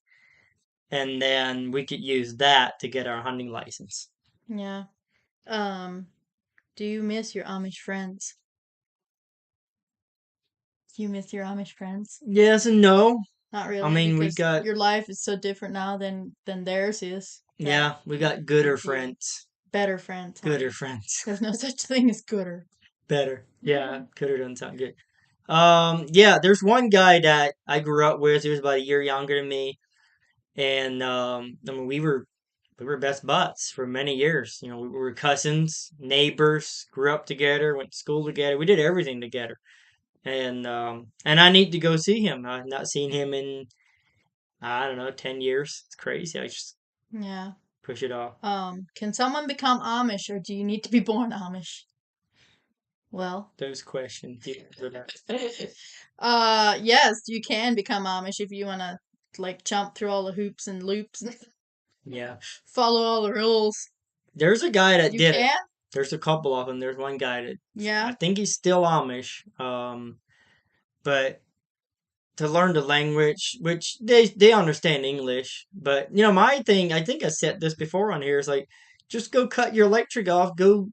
And then we could use that to get our hunting license. Yeah. Um, do you miss your Amish friends? Do you miss your Amish friends? Yes and no. Not I really, mean, we because got, your life is so different now than theirs is. That yeah, we got gooder with you. friends. Better friends, huh? Gooder friends. There's no such thing as gooder. Better. Yeah, gooder doesn't sound good. Yeah, there's one guy that I grew up with. He was about a year younger than me, and I mean, we were best buds for many years. We were cousins, neighbors, grew up together, went to school together. We did everything together, and I need to go see him. I've not seen him in I don't know 10 years. It's crazy. I just Yeah. push it off. Can someone become Amish or do you need to be born Amish? Well, Those questions. Yeah, for that. yes, you can become Amish if you wanna like jump through all the hoops and loops and Yeah. follow all the rules. There's a guy that You did it. can? There's a couple of them. There's one guy that I Yeah. think he's still Amish. But to learn the language, which they understand English. But my thing, I think I said this before on here, is like just go cut your electric off, go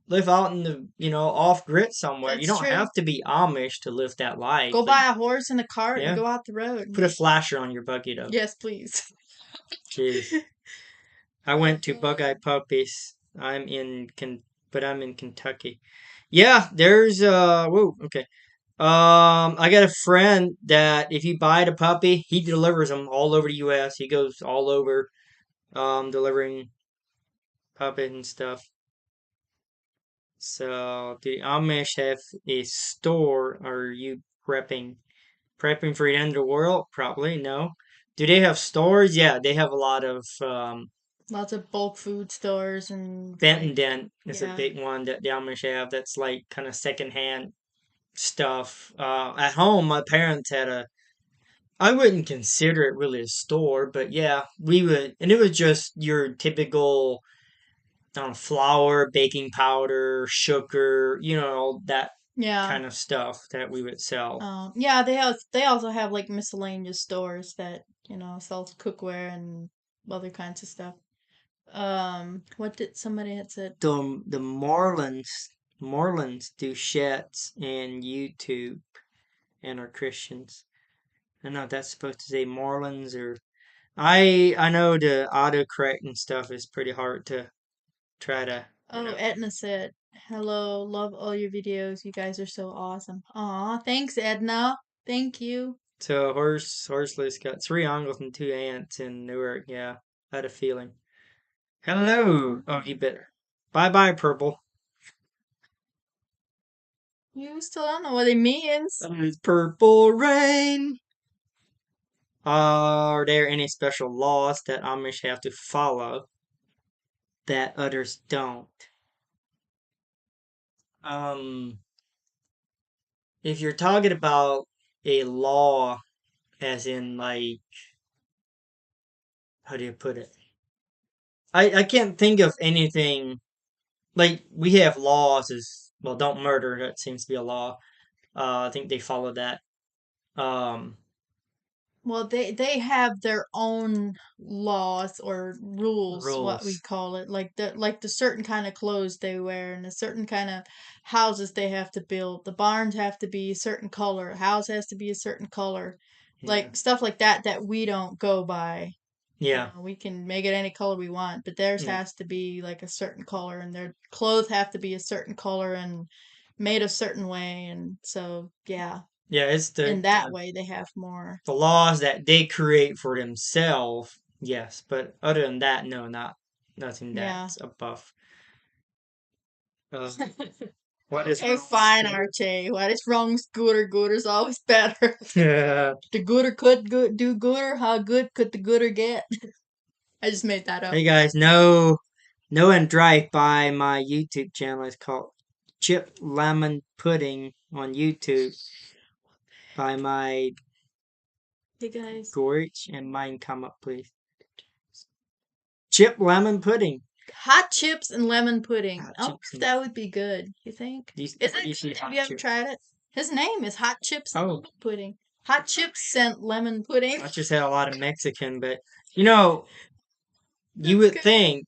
live out in the off grid somewhere. You That's don't true. have to be Amish to live that life. Go Like, buy a horse and a cart and yeah, go out the road. put a flasher on your buggy though. Yes, please. Jeez, I went to Bug-Eye Puppies. But I'm in Kentucky. Yeah, there's whoa, okay. I got a friend that if you buy the puppy, he delivers them all over the U.S. He goes all over, delivering puppet and stuff. So, do the Amish have a store? Are you prepping for the end of the world? Probably no. Do they have stores? Yeah, they have a lot of Lots of bulk food stores and Bent like, and Dent is a yeah. big one that the Amish have. That's like kind of secondhand stuff. At home, my parents had a. I wouldn't consider it really a store, but yeah, we would, and it was just your typical, I don't know, flour, baking powder, sugar, that Yeah. kind of stuff that we would sell. Yeah, they also have like miscellaneous stores that, sell cookware and other kinds of stuff. What did somebody had said? The Morlands do shits and YouTube and are Christians. I don't know if that's supposed to say Morlands or I know the autocorrect and stuff is pretty hard to try to. Oh, Edna said, "Hello, love all your videos. You guys are so awesome." Aw, thanks, Edna. Thank you. So Horseless got three uncles and two aunts in Newark. Yeah, I had a feeling. Hello. Oh, you better. Bye bye, purple. You still don't know what it means. It's purple rain. Are there any special laws that Amish have to follow that others don't? Um, if you're talking about a law, as in like, how do you put it? I can't think of anything like we have laws as well. Don't murder. That seems to be a law. I think they follow that. Um, Well, they have their own laws or rules, what we rules. call it, like the certain kind of clothes they wear and the certain kind of houses they have to build. The barns have to be a certain color, a house has to be a certain color, Yeah. like stuff like that that we don't go by. Yeah. We can make it any color we want, but theirs Yeah. has to be like a certain color, and their clothes have to be a certain color and made a certain way, and so yeah, Yeah. It's in the, that the way they have more. the laws that they create for themselves. Yes, but other than that, no, nothing Yeah. that's above. Uh, what is Hey, wrong, fine, Scooter? Archie. What is wrong, Scooter? Gooder's always better. Yeah. The Gooder could do Gooder. How good could the Gooder get? I just made that up. Hey guys, no and drive by my YouTube channel. It's called Chip Lemon Pudding on YouTube by my Hey guys, Gorge and mine come up, please. Chip lemon pudding. hot chips and lemon pudding. Hot Oh, chips and that would be good. You think? Is what do you it? see Have hot you ever chips? tried it? His name is Hot Chips and Oh, Lemon Pudding. Hot chips and lemon pudding. I just had a lot of Mexican, but you know, you That's would good. think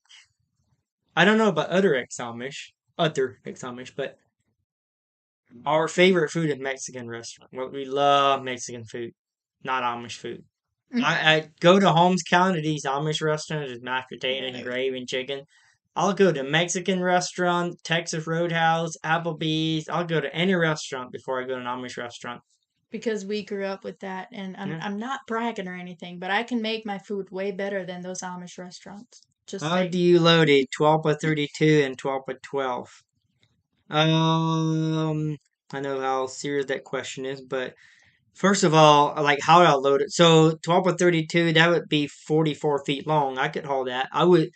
I don't know about other ex-Amish, but our favorite food is Mexican restaurant. What we love Mexican food, not Amish food. I go to Holmes County, these Amish restaurants, there's mashed potato and Right. gravy and chicken. I'll go to Mexican restaurant, Texas Roadhouse, Applebee's. I'll go to any restaurant before I go to an Amish restaurant. Because we grew up with that, and I'm Yeah. I'm not bragging or anything, but I can make my food way better than those Amish restaurants. Just How saying. do you load a 12 by 32 and 12 by 12? Um, I know how serious that question is, but first of all, like how do I load it? So 12 by 32, that would be 44 feet long. I could haul that. I would,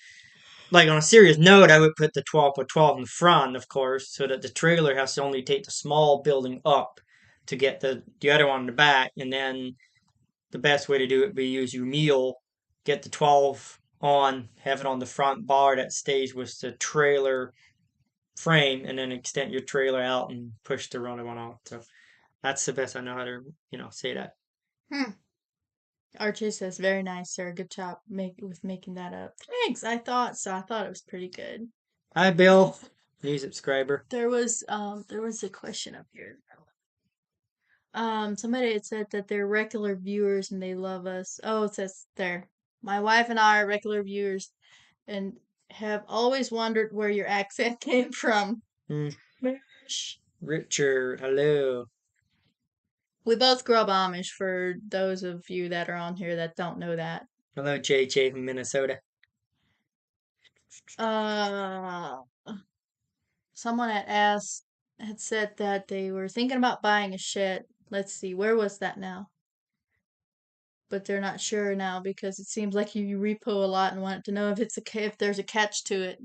like on a serious note, I would put the 12 by 12 in front, of course, so that the trailer has to only take the small building up to get the other one in the back. And then the best way to do it would be use your mule, get the 12 on, have it on the front bar that stays with the trailer frame, and then extend your trailer out and push the running one off. So that's the best I know how to, say that. Hmm. Archie says, "Very nice, sir. Good job with making that up." Thanks. I thought so. I thought it was pretty good. Hi, Bill, new subscriber. There was a question up here. Somebody had said that they're regular viewers and they love us. Oh, it says there. My wife and I are regular viewers and have always wondered where your accent came from. Hmm. Shh. Richard, hello. We both grew up Amish for those of you that are on here that don't know that. Hello, JJ from Minnesota. Uh, Someone had said that they were thinking about buying a shed. Let's see, where was that now? But they're not sure now because it seems like you repo a lot and want to know if there's a catch to it.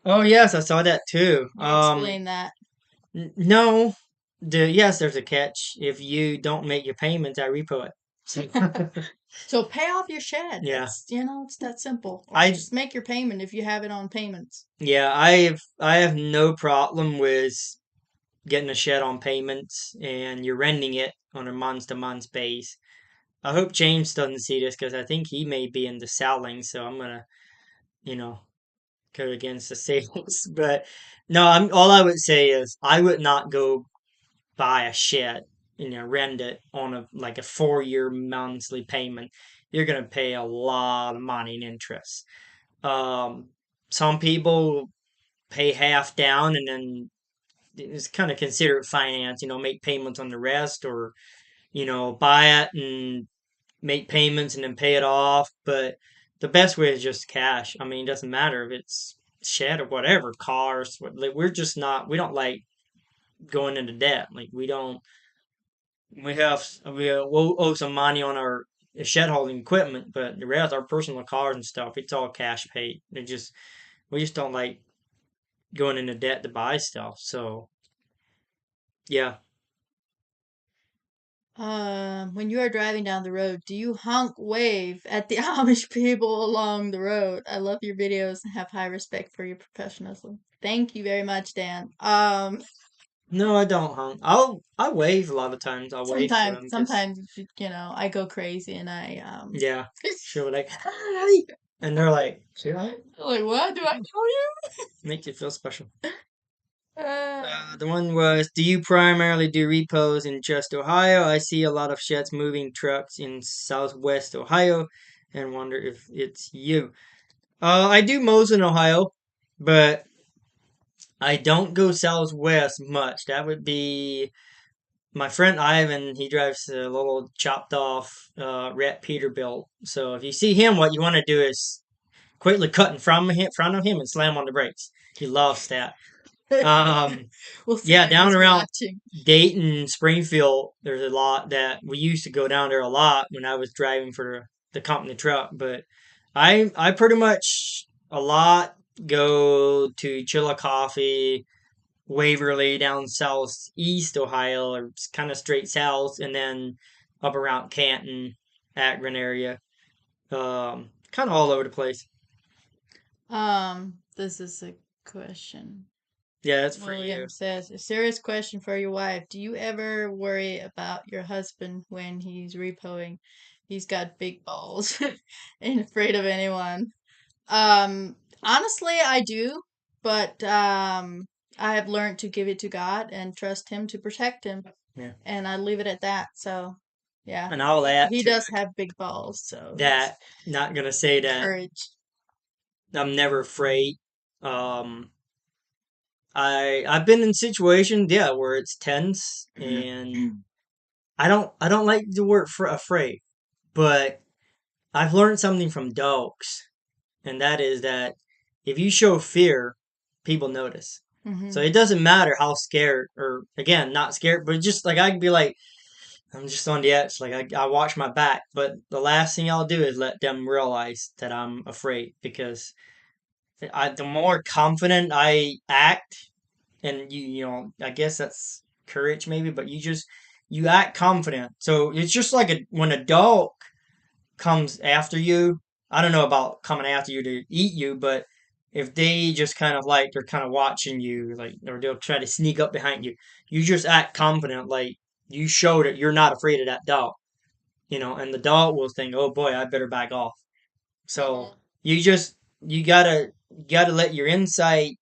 Oh yes, I saw that too. You explain that. No, yes, there's a catch. If you don't make your payments, I repo it. So, So pay off your shed. yeah, It's that simple. Or I just make your payment if you have it on payments. yeah, I have no problem with getting a shed on payments, and you're renting it on a month to month base. I hope James doesn't see this because I think he may be into selling, so I'm gonna, you know, go against the sales. But no, all I would say is I would not go buy a shed, rent it on a 4-year monthly payment. You're gonna pay a lot of money in interest. Um, some people pay half down and then it's kind of considered finance, make payments on the rest, or buy it and make payments and then pay it off. But the best way is just cash. I mean, it doesn't matter if it's shed or whatever, cars. Like, we're just not. We don't like going into debt. Like, we don't. We'll owe some money on our shed holding equipment, but the rest, our personal cars and stuff, it's all cash paid. We just don't like going into debt to buy stuff. So yeah. When you are driving down the road, do you honk wave at the Amish people along the road? I love your videos and have high respect for your professionalism. Thank you very much, Dan. No, I don't honk. I wave a lot of times. I'll wave for them because Sometimes I go crazy and I yeah, sure, like hi, and they're like, "Should I?" like, what do I tell you? Make you feel special. Uh, The one was, do you primarily do repos in just Ohio? I see a lot of sheds moving trucks in Southwest Ohio, and wonder if it's you. I do most in Ohio, but I don't go Southwest much. That would be my friend Ivan. He drives a little chopped off Rep Peterbilt. So if you see him, what you want to do is quickly cut in front of him and slam on the brakes. He loves that. Um, we'll see yeah, if down he's around watching. Dayton, Springfield, there's a lot that we used to go down there a lot when I was driving for the company truck. But I pretty much a lot go to Chillicothe, Waverly, down southeast Ohio, or kind of straight south, and then up around Canton, Akron area. Kind of all over the place. This is a question. Yeah, that's for you. William says, a serious question for your wife. Do you ever worry about your husband when he's repoing? He's got big balls. Ain't afraid of anyone. Honestly, I do, but I have learned to give it to God and trust Him to protect him, Yeah. and I leave it at that. So, yeah, And I'll add he to does it have big balls, so that, not gonna say that courage. I'm never afraid. Um, I've been in situations, yeah, where it's tense, and I don't like the word for afraid, but I've learned something from dogs, and that is that if you show fear, people notice. So Hmm. it doesn't matter how scared, or again, not scared, but just like I can be like, I'm just on the edge. Like I watch my back, but the last thing I'll do is let them realize that I'm afraid, because the more confident I act, and I guess that's courage maybe, but you act confident. So it's just like when a dog comes after you. I don't know about coming after you to eat you, but if they just kind of like they're kind of watching you, like, or they'll try to sneak up behind you, you just act confident, like you show that you're not afraid of that dog. and the dog will think, oh boy, I better back off. So Mhm. you gotta let your insight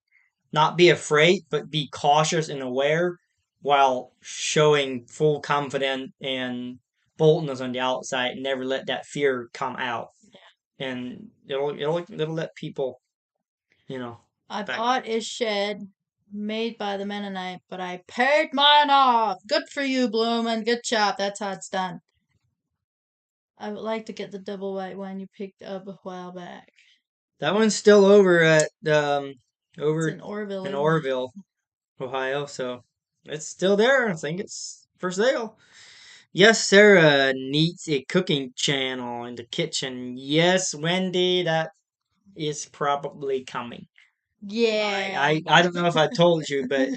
not be afraid, but be cautious and aware while showing full confidence and boldness on the outside. Never let that fear come out, and it'll let people, you know, I back. bought a shed made by the Mennonite, but I paid mine off. Good for you, Bloom, and good job. That's how it's done. I would like to get the double white one you picked up a while back. That one's still over at It's over in Orville, in isn't it? Orville, Ohio, so it's still there. I think it's for sale. Yes, Sarah needs a cooking channel in the kitchen. Yes, Wendy, that is probably coming. Yeah. I don't know if I told you, but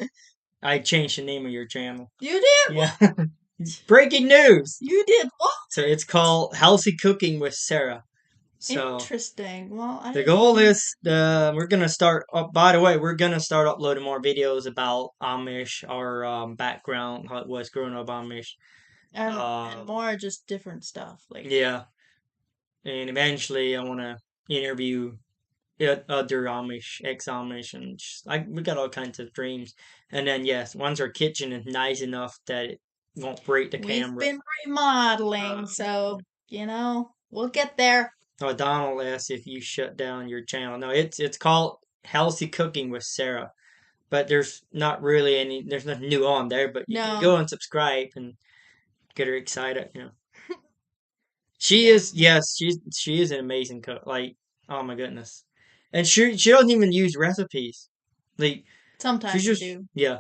I changed the name of your channel. You did Yeah. what? Breaking news. You did what? So it's called Healthy Cooking with Sarah. So Interesting. Well, I the didn't goal know. is we're gonna start. Oh, by the way, we're gonna start uploading more videos about Amish, our background, how it was growing up Amish. And more just different stuff. Like, Yeah, and eventually I want to interview other Amish, ex-Amish, and just, like we got all kinds of dreams. And then yes, once our kitchen is nice enough that it won't break the we've camera. been remodeling, so, we'll get there. Oh, Donald asks if you shut down your channel. No, it's called Healthy Cooking with Sarah. But there's nothing new on there. But you can No. go and subscribe and get her excited. She Yeah. is, yes, she is an amazing cook. Like, oh my goodness, and she doesn't even use recipes. Like, she Sometimes I just do. yeah,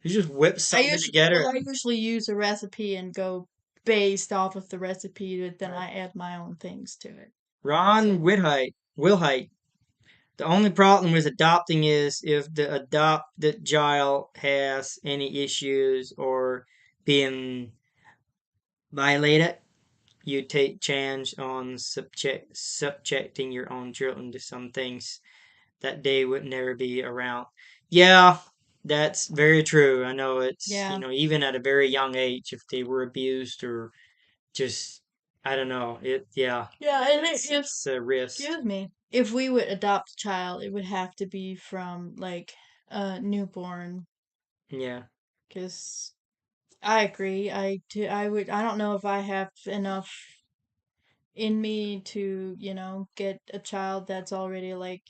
she just whips something together. I usually use a recipe and go based off of the recipe, but then I add my own things to it. Ron So, Wilhite. The only problem with adopting is if the adopted child has any issues or being violated. You take chance on subjecting your own children to some things that they would never be around. Yeah, that's very true. I know it's, yeah. even at a very young age, if they were abused or just, I don't know, yeah, Yeah, and it's a risk. excuse me, if we would adopt a child, it would have to be from like a newborn, Yeah, because I agree. I don't know if I have enough in me to, get a child that's already like,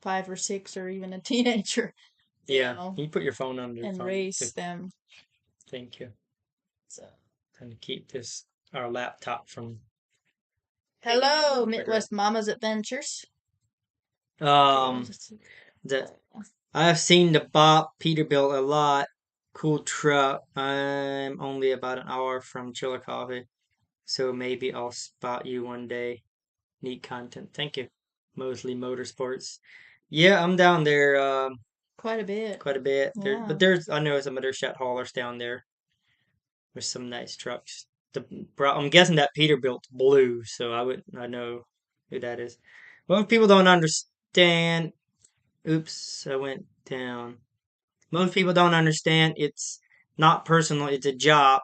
5 or 6 or even a teenager, you yeah. know, You put your phone on your and phone. raise them. Thank you. So, And to keep our laptop from. hello, Midwest Mama's Adventures. Okay, we'll Um, just. the I've seen the Bob Peterbilt a lot. Cool truck. I'm only about an hour from Chillicothe, so maybe I'll spot you one day. Neat content. Thank you. Mostly motorsports. Yeah, I'm down there Quite a bit. quite a bit. Yeah. But there's I know some other shit haulers down there with some nice trucks. I'm guessing that Peterbilt's blue, so I know who that is. Well, people don't understand. Oops, I went down. Most people don't understand it's not personal, it's a job.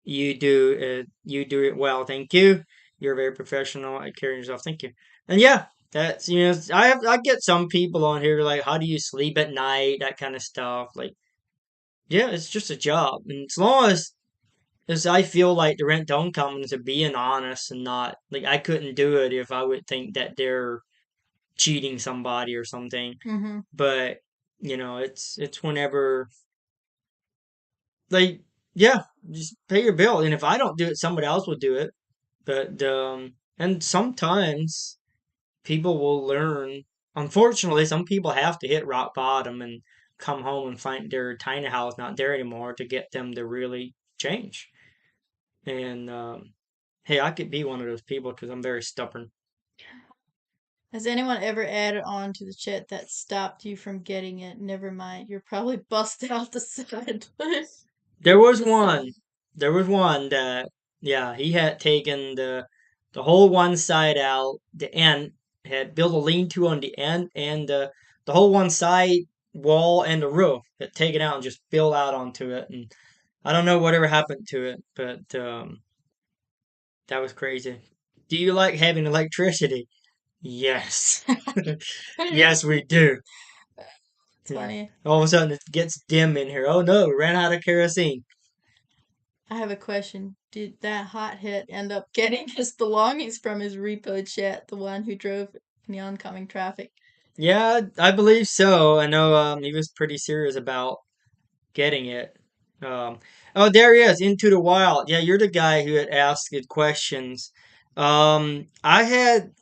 You do it well. Thank you. You're very professional at carrying yourself. Thank you. And yeah, that's I get some people on here like how do you sleep at night, that kind of stuff. Like yeah, it's just a job. And as long as I feel like the rent don't come to being honest and not like I couldn't do it if I would think that they're cheating somebody or something. Mm-hmm. But it's whenever like yeah, just pay your bill. And if I don't do it, somebody else will do it. But and sometimes people will learn. Unfortunately, some people have to hit rock bottom and come home and find their tiny house not there anymore to get them to really change. And hey, I could be one of those people because I'm very stubborn. Has anyone ever added on to the chat that stopped you from getting it? Never mind. You're probably busted out the side. There was The side. one. There was one that yeah, he had taken the whole one side out, the end, had built a lean-to on the end, and the whole one side wall and the roof had taken out and just built out onto it. And I don't know whatever happened to it, but That was crazy. Do you like having electricity? Yes. Yes, we do. It's Yeah. funny. All of a sudden it gets dim in here. Oh no, we ran out of kerosene. I have a question. Did that hothead end up getting his belongings from his repo jet, the one who drove in the oncoming traffic? Yeah, I believe so. I know he was pretty serious about getting it. Um, oh, there he is, Into the Wild. Yeah, you're the guy who had asked good questions. I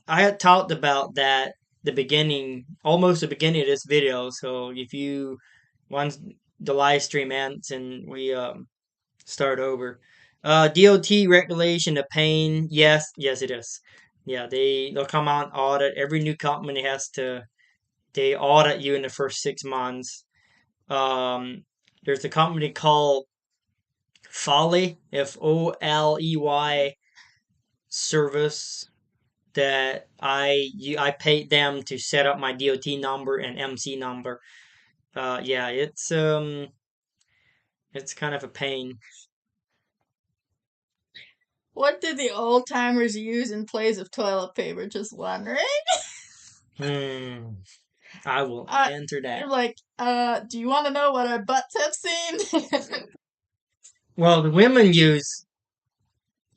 had talked about that the beginning, almost the beginning of this video. So if you once the live stream ends and we start over, DOT regulation of pain. Yes, yes, it is. Yeah, they'll come out and audit. Every new company has to they audit you in the first 6 months. Um, there's a company called Foley, Foley service that I paid them to set up my DOT number and MC number. Yeah, it's kind of a pain. What did the old timers use in place of toilet paper? Just wondering. Hmm, I will Uh, answer that. like, do you want to know what our butts have seen? Well, the women use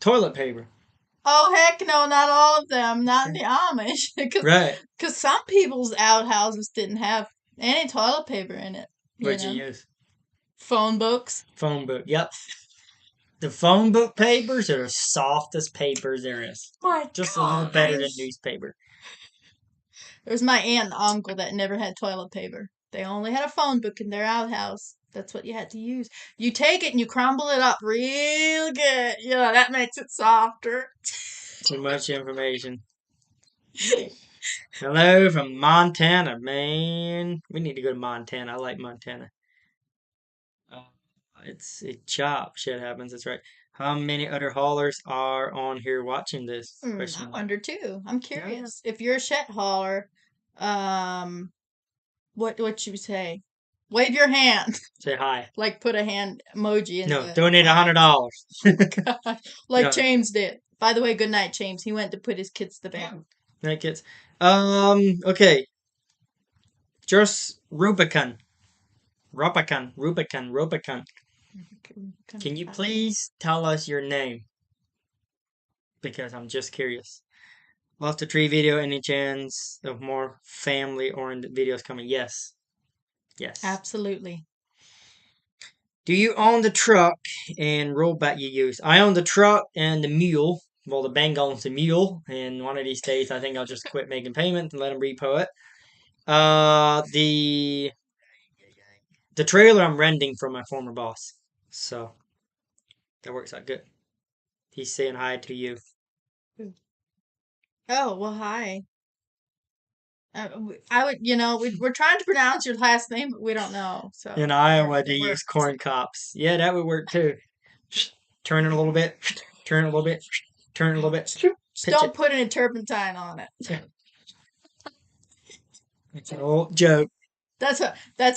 toilet paper. Oh heck no, not all of them, not in Okay. the Amish, because Right. some people's outhouses didn't have any toilet paper in it. You What'd you know, use? phone books. Phone book. Yep. The phone book papers are the softest papers there is. My Just a little better than gosh. newspaper. There was my aunt and uncle that never had toilet paper. They only had a phone book in their outhouse. That's what you had to use. You take it and you crumble it up real good. Yeah, that makes it softer. Too much information. Hello from Montana, man. We need to go to Montana. I like Montana. Uh, it's a chop. Shit happens. That's right. How many other haulers are on here watching this? I Question mark. wonder too. I'm Yeah. curious. If you're a shet hauler, um, what you say? Wave your hand. Say hi. Like put a hand emoji in No, the donate comments. $100. Gosh, like No, James did. By the way, good night, James. He went to put his kids to bed. that gets. Okay. Just Rubicon. Rubicon. Can you please tell us your name? Because I'm just curious. Lost the tree video. Any chance of more family-oriented videos coming? Yes. Yes. Absolutely. Do you own the truck and robot you use? I own the truck and the mule. Well, the bank owns the mule, and one of these days I think I'll just quit making payments and let them repo it. The trailer I'm renting from my former boss, so that works out good. He's saying hi to you. Oh, well, hi. I would, we're trying to pronounce your last name, but we don't know. In So Iowa, they we're use corn cobs. Yeah, that would work too. Turn it a little bit. Turn it a little bit. Turn it a little bit. just Pitch don't it. put any turpentine on it. It's an old joke. That's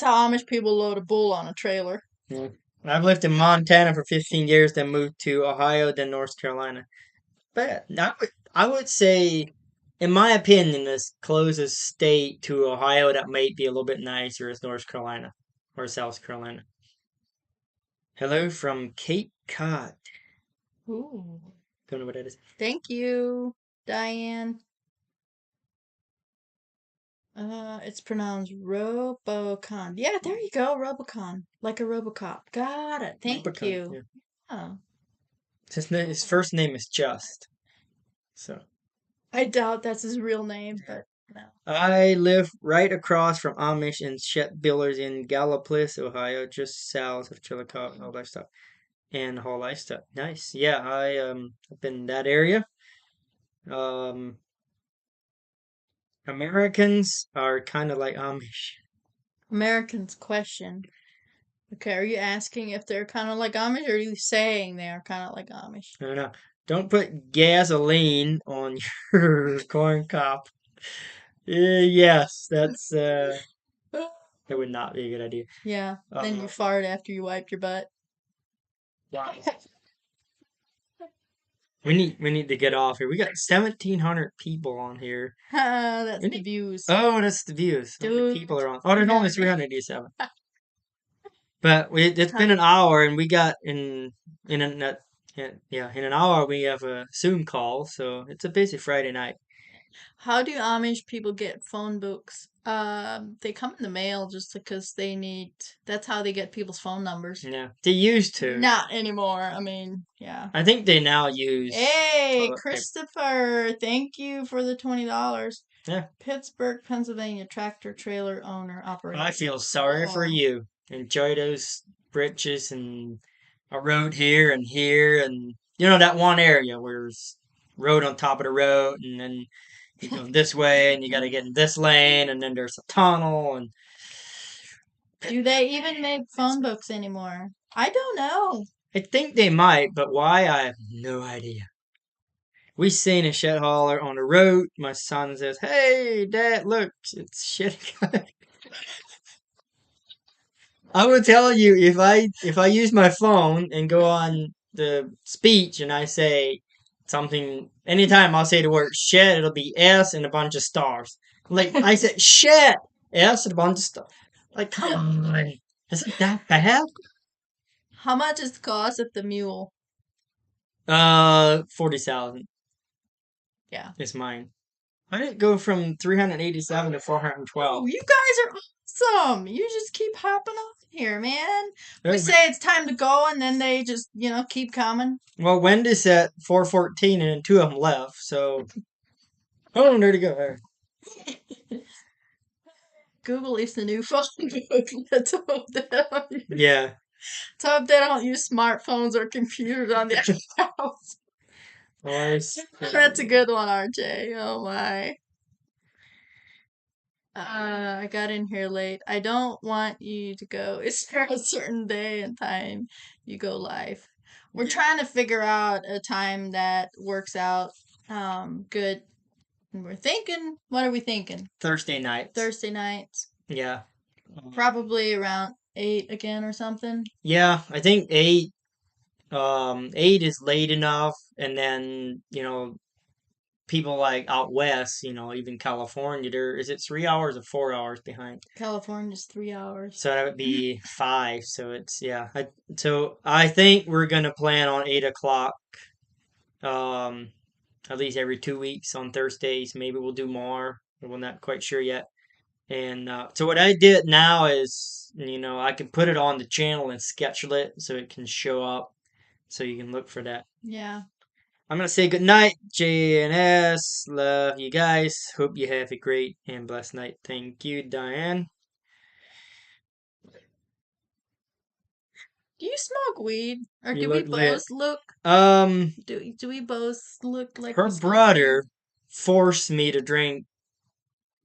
how Amish people load a bull on a trailer. Yeah. I've lived in Montana for 15 years, then moved to Ohio, then North Carolina. But I would say, in my opinion, the closest state to Ohio that might be a little bit nicer is North Carolina or South Carolina. Hello from Cape Cod. Ooh. Don't know what that is. Thank you, Diane. It's pronounced Robocon. Yeah, there you go, Robocon. Like a Robocop. Got it. Thank Rubicon. you. Yeah. Oh, His first name is Just. So I doubt that's his real name, but no. I live right across from Amish and Shep Billers in Gallipolis, Ohio, just south of Chillicothe and all that stuff. And all that stuff. Nice. Yeah, I've been in that area. Um, Americans are kind of like Amish. Americans question. Okay, are you asking if they're kind of like Amish, or are you saying they are kind of like Amish? I don't know. Don't put gasoline on your corn cob. Yes, that would not be a good idea. Yeah, then you Uh, fart after you wiped your butt. wow. We need to get off here. We got 1,700 people on here. That's We the need, views. oh, that's the views. How many Dude. people are on? Oh, there's only 387. But it's been an hour, and we got in a yeah, in an hour we have a Zoom call, so it's a busy Friday night. How do Amish people get phone books? They come in the mail just because they need. That's how they get people's phone numbers. Yeah, they used to. Not anymore. I mean, yeah. I think they now use Hey, toilet paper. Christopher, thank you for the $20. Yeah, Pittsburgh, Pennsylvania tractor trailer owner operator. I feel sorry for Oh. you. Enjoy those britches and a road here, and you know that one area where there's road on top of the road, and then you go this way, and you got to get in this lane, and then there's a tunnel, and Do they even make phone books anymore? I don't know. I think they might, but why? I have no idea. We seen a shit hauler on the road. My son says, "Hey, Dad, look, it's shit." I will tell you if I use my phone and go on the speech and I say something anytime I'll say the word shit, it'll be S and a bunch of stars. Like I said shit, S and a bunch of stars. Like come on, is it that bad? How much is the cost of the mule? 40,000 Yeah. is mine. Why did it go from 387 to 412? Oh, you guys are awesome. You just keep hopping on here, man. We say it's time to go, and then they just, keep coming. Well, Wendy's at 414 and two of them left, so. Oh, there to go. There. Google is the new phone book. Let's hope that. Yeah. Let's hope they don't use smartphones or computers on the house. That's a good one, RJ. Oh my. I got in here late. I don't want you to go. Is there a certain day and time you go live? We're trying to figure out a time that works out good. And we're thinking, what are we thinking? Thursday nights. Thursday nights. Yeah. Probably around 8 again or something. Yeah, I think 8. 8 is late enough, and then people like out west, even California, is it 3 hours or 4 hours behind? California's 3 hours. So that would be 5. So it's yeah. So I think we're gonna plan on 8 o'clock. Um, at least every 2 weeks on Thursdays. Maybe we'll do more. We're not quite sure yet. And so what I did now is, I can put it on the channel and schedule it so it can show up, so you can look for that. Yeah. I'm gonna say good night, JNS. Love you guys. Hope you have a great and blessed night. Thank you, Diane. Do you smoke weed, or You do we look lit. both look? Um, Do we both look like her we smoke brother weed? forced me to drink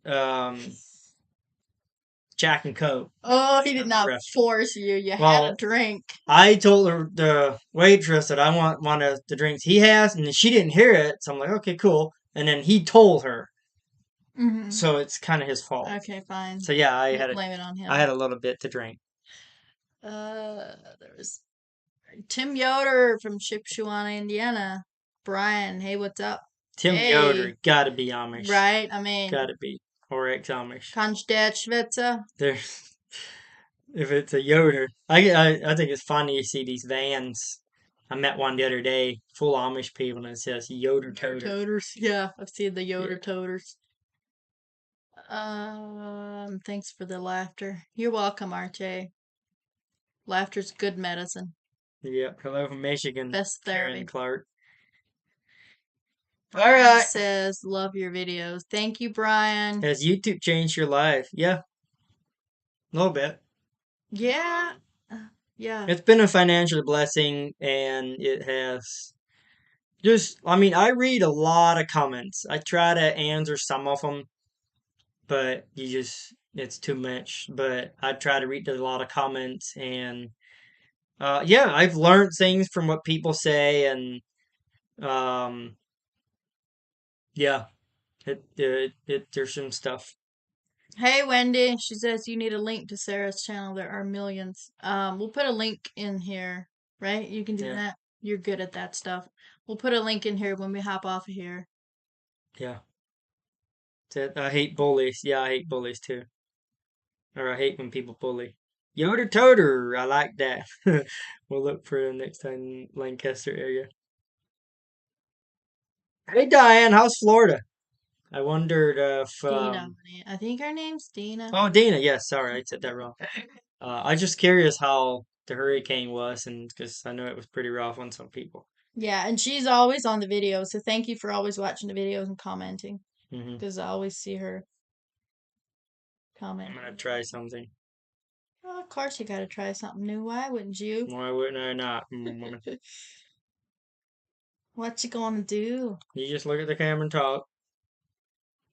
um Jack and Coke. Oh, he did at the not restaurant. force you. You had a Well, drink. I told the waitress that I want one of the drinks he has, and she didn't hear it. So I'm like, okay, cool. And then he told her, Hmm. so it's kind of his fault. Okay, fine. So yeah, I We'll had blame it on him. I had a little bit to drink. There was Tim Yoder from Shipshewana, Indiana. Brian, hey, what's up? Tim Hey. Yoder, gotta be Amish. Right? I mean, Gotta be. Or ex-Amish. kannst du das schwätzen? There's, if it's a Yoder. I think it's funny you see these vans. I met one the other day, full Amish people, and it says Yoder Toter. Toters. Yeah, I've seen the Yoder Yeah. toters. Thanks for the laughter. You're welcome, RJ. Laughter's good medicine. Yep. Hello from Michigan. Best Karen therapy. Clark. All right. Says, love your videos. Thank you, Brian. Has YouTube changed your life? Yeah, a little bit. Yeah. Yeah. It's been a financial blessing, and it has I read a lot of comments. I try to answer some of them, but it's too much. But I try to read a lot of comments, and yeah, I've learned things from what people say, and um, yeah, there's some stuff. Hey, Wendy. She says you need a link to Sarah's channel. There are millions. We'll put a link in here, right? You can do Yeah. that. You're good at that stuff. We'll put a link in here when we hop off of here. Yeah. I hate bullies. Yeah, I hate bullies too. Or I hate when people bully. Yoder Toter. I like that. We'll look for it next time in Lancaster area. Hey Diane, how's Florida? I wondered if Dina, honey. I think her name's Dina. oh Dina, yes, sorry, I said that wrong. I was just curious how the hurricane was, and because I know it was pretty rough on some people. Yeah, and she's always on the video, so thank you for always watching the videos and commenting. Hmm. Because I always see her I'm gonna commenting. try something. Oh, of course you gotta try something new. Why wouldn't you? Why wouldn't I not? What you gonna do? You just look at the camera and talk,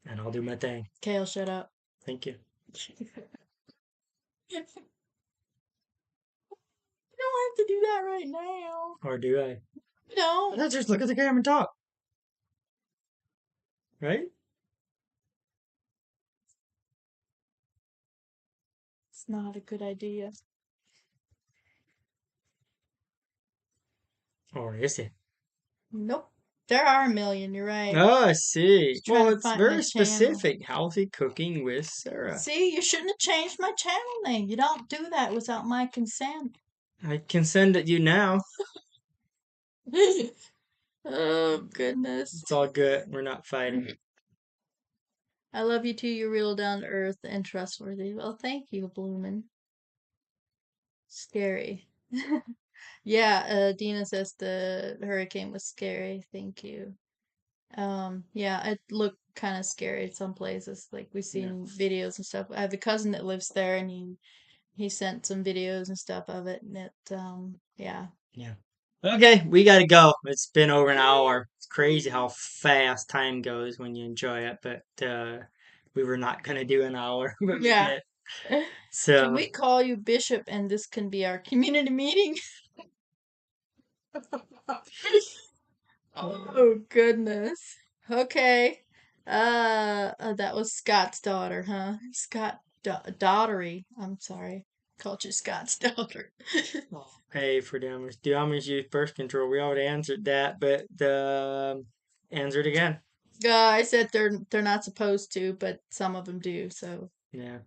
and I'll do my thing. Kale, shut up. Thank you. You don't have to do that right now. Or do I? No, Let's just look at the camera and talk, right? it's not a good idea. Or is it? Nope. There are a million, you're right. Oh, I see. Just trying Well, to it's find my very channel. specific. Healthy cooking with Sarah. See, you shouldn't have changed my channel name. You don't do that without my consent. I can send it you now. Oh, goodness. It's all good. We're not fighting. I love you too. You're real down to earth and trustworthy. Well, thank you, Bloomin'. Scary. Yeah, Dina says the hurricane was scary. Thank you. Yeah, it looked kind of scary in some places. Like we've Yeah. seen videos and stuff. I have a cousin that lives there, and he sent some videos and stuff of it, and yeah. Yeah. Okay, we gotta go. It's been over an hour. It's crazy how fast time goes when you enjoy it, but we were not gonna do an hour, but we Yeah. did. Can So we call you Bishop and this can be our community meeting? Oh goodness. Okay. That was Scott's daughter, huh? Scott Daughtery. I'm sorry. Called you Scott's daughter. pay for damage. Do Amish use birth control? We already answered that, but answer it again. I said they're not supposed to, but some of them do. So Yeah.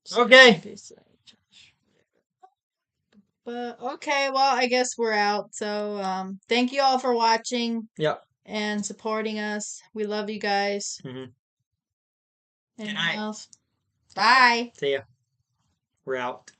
just Okay. but okay, well, I guess we're out. So thank you all for watching Yep. and supporting us. We love you guys. Mm-hmm. Good Anything night. else? Bye. See ya. We're out.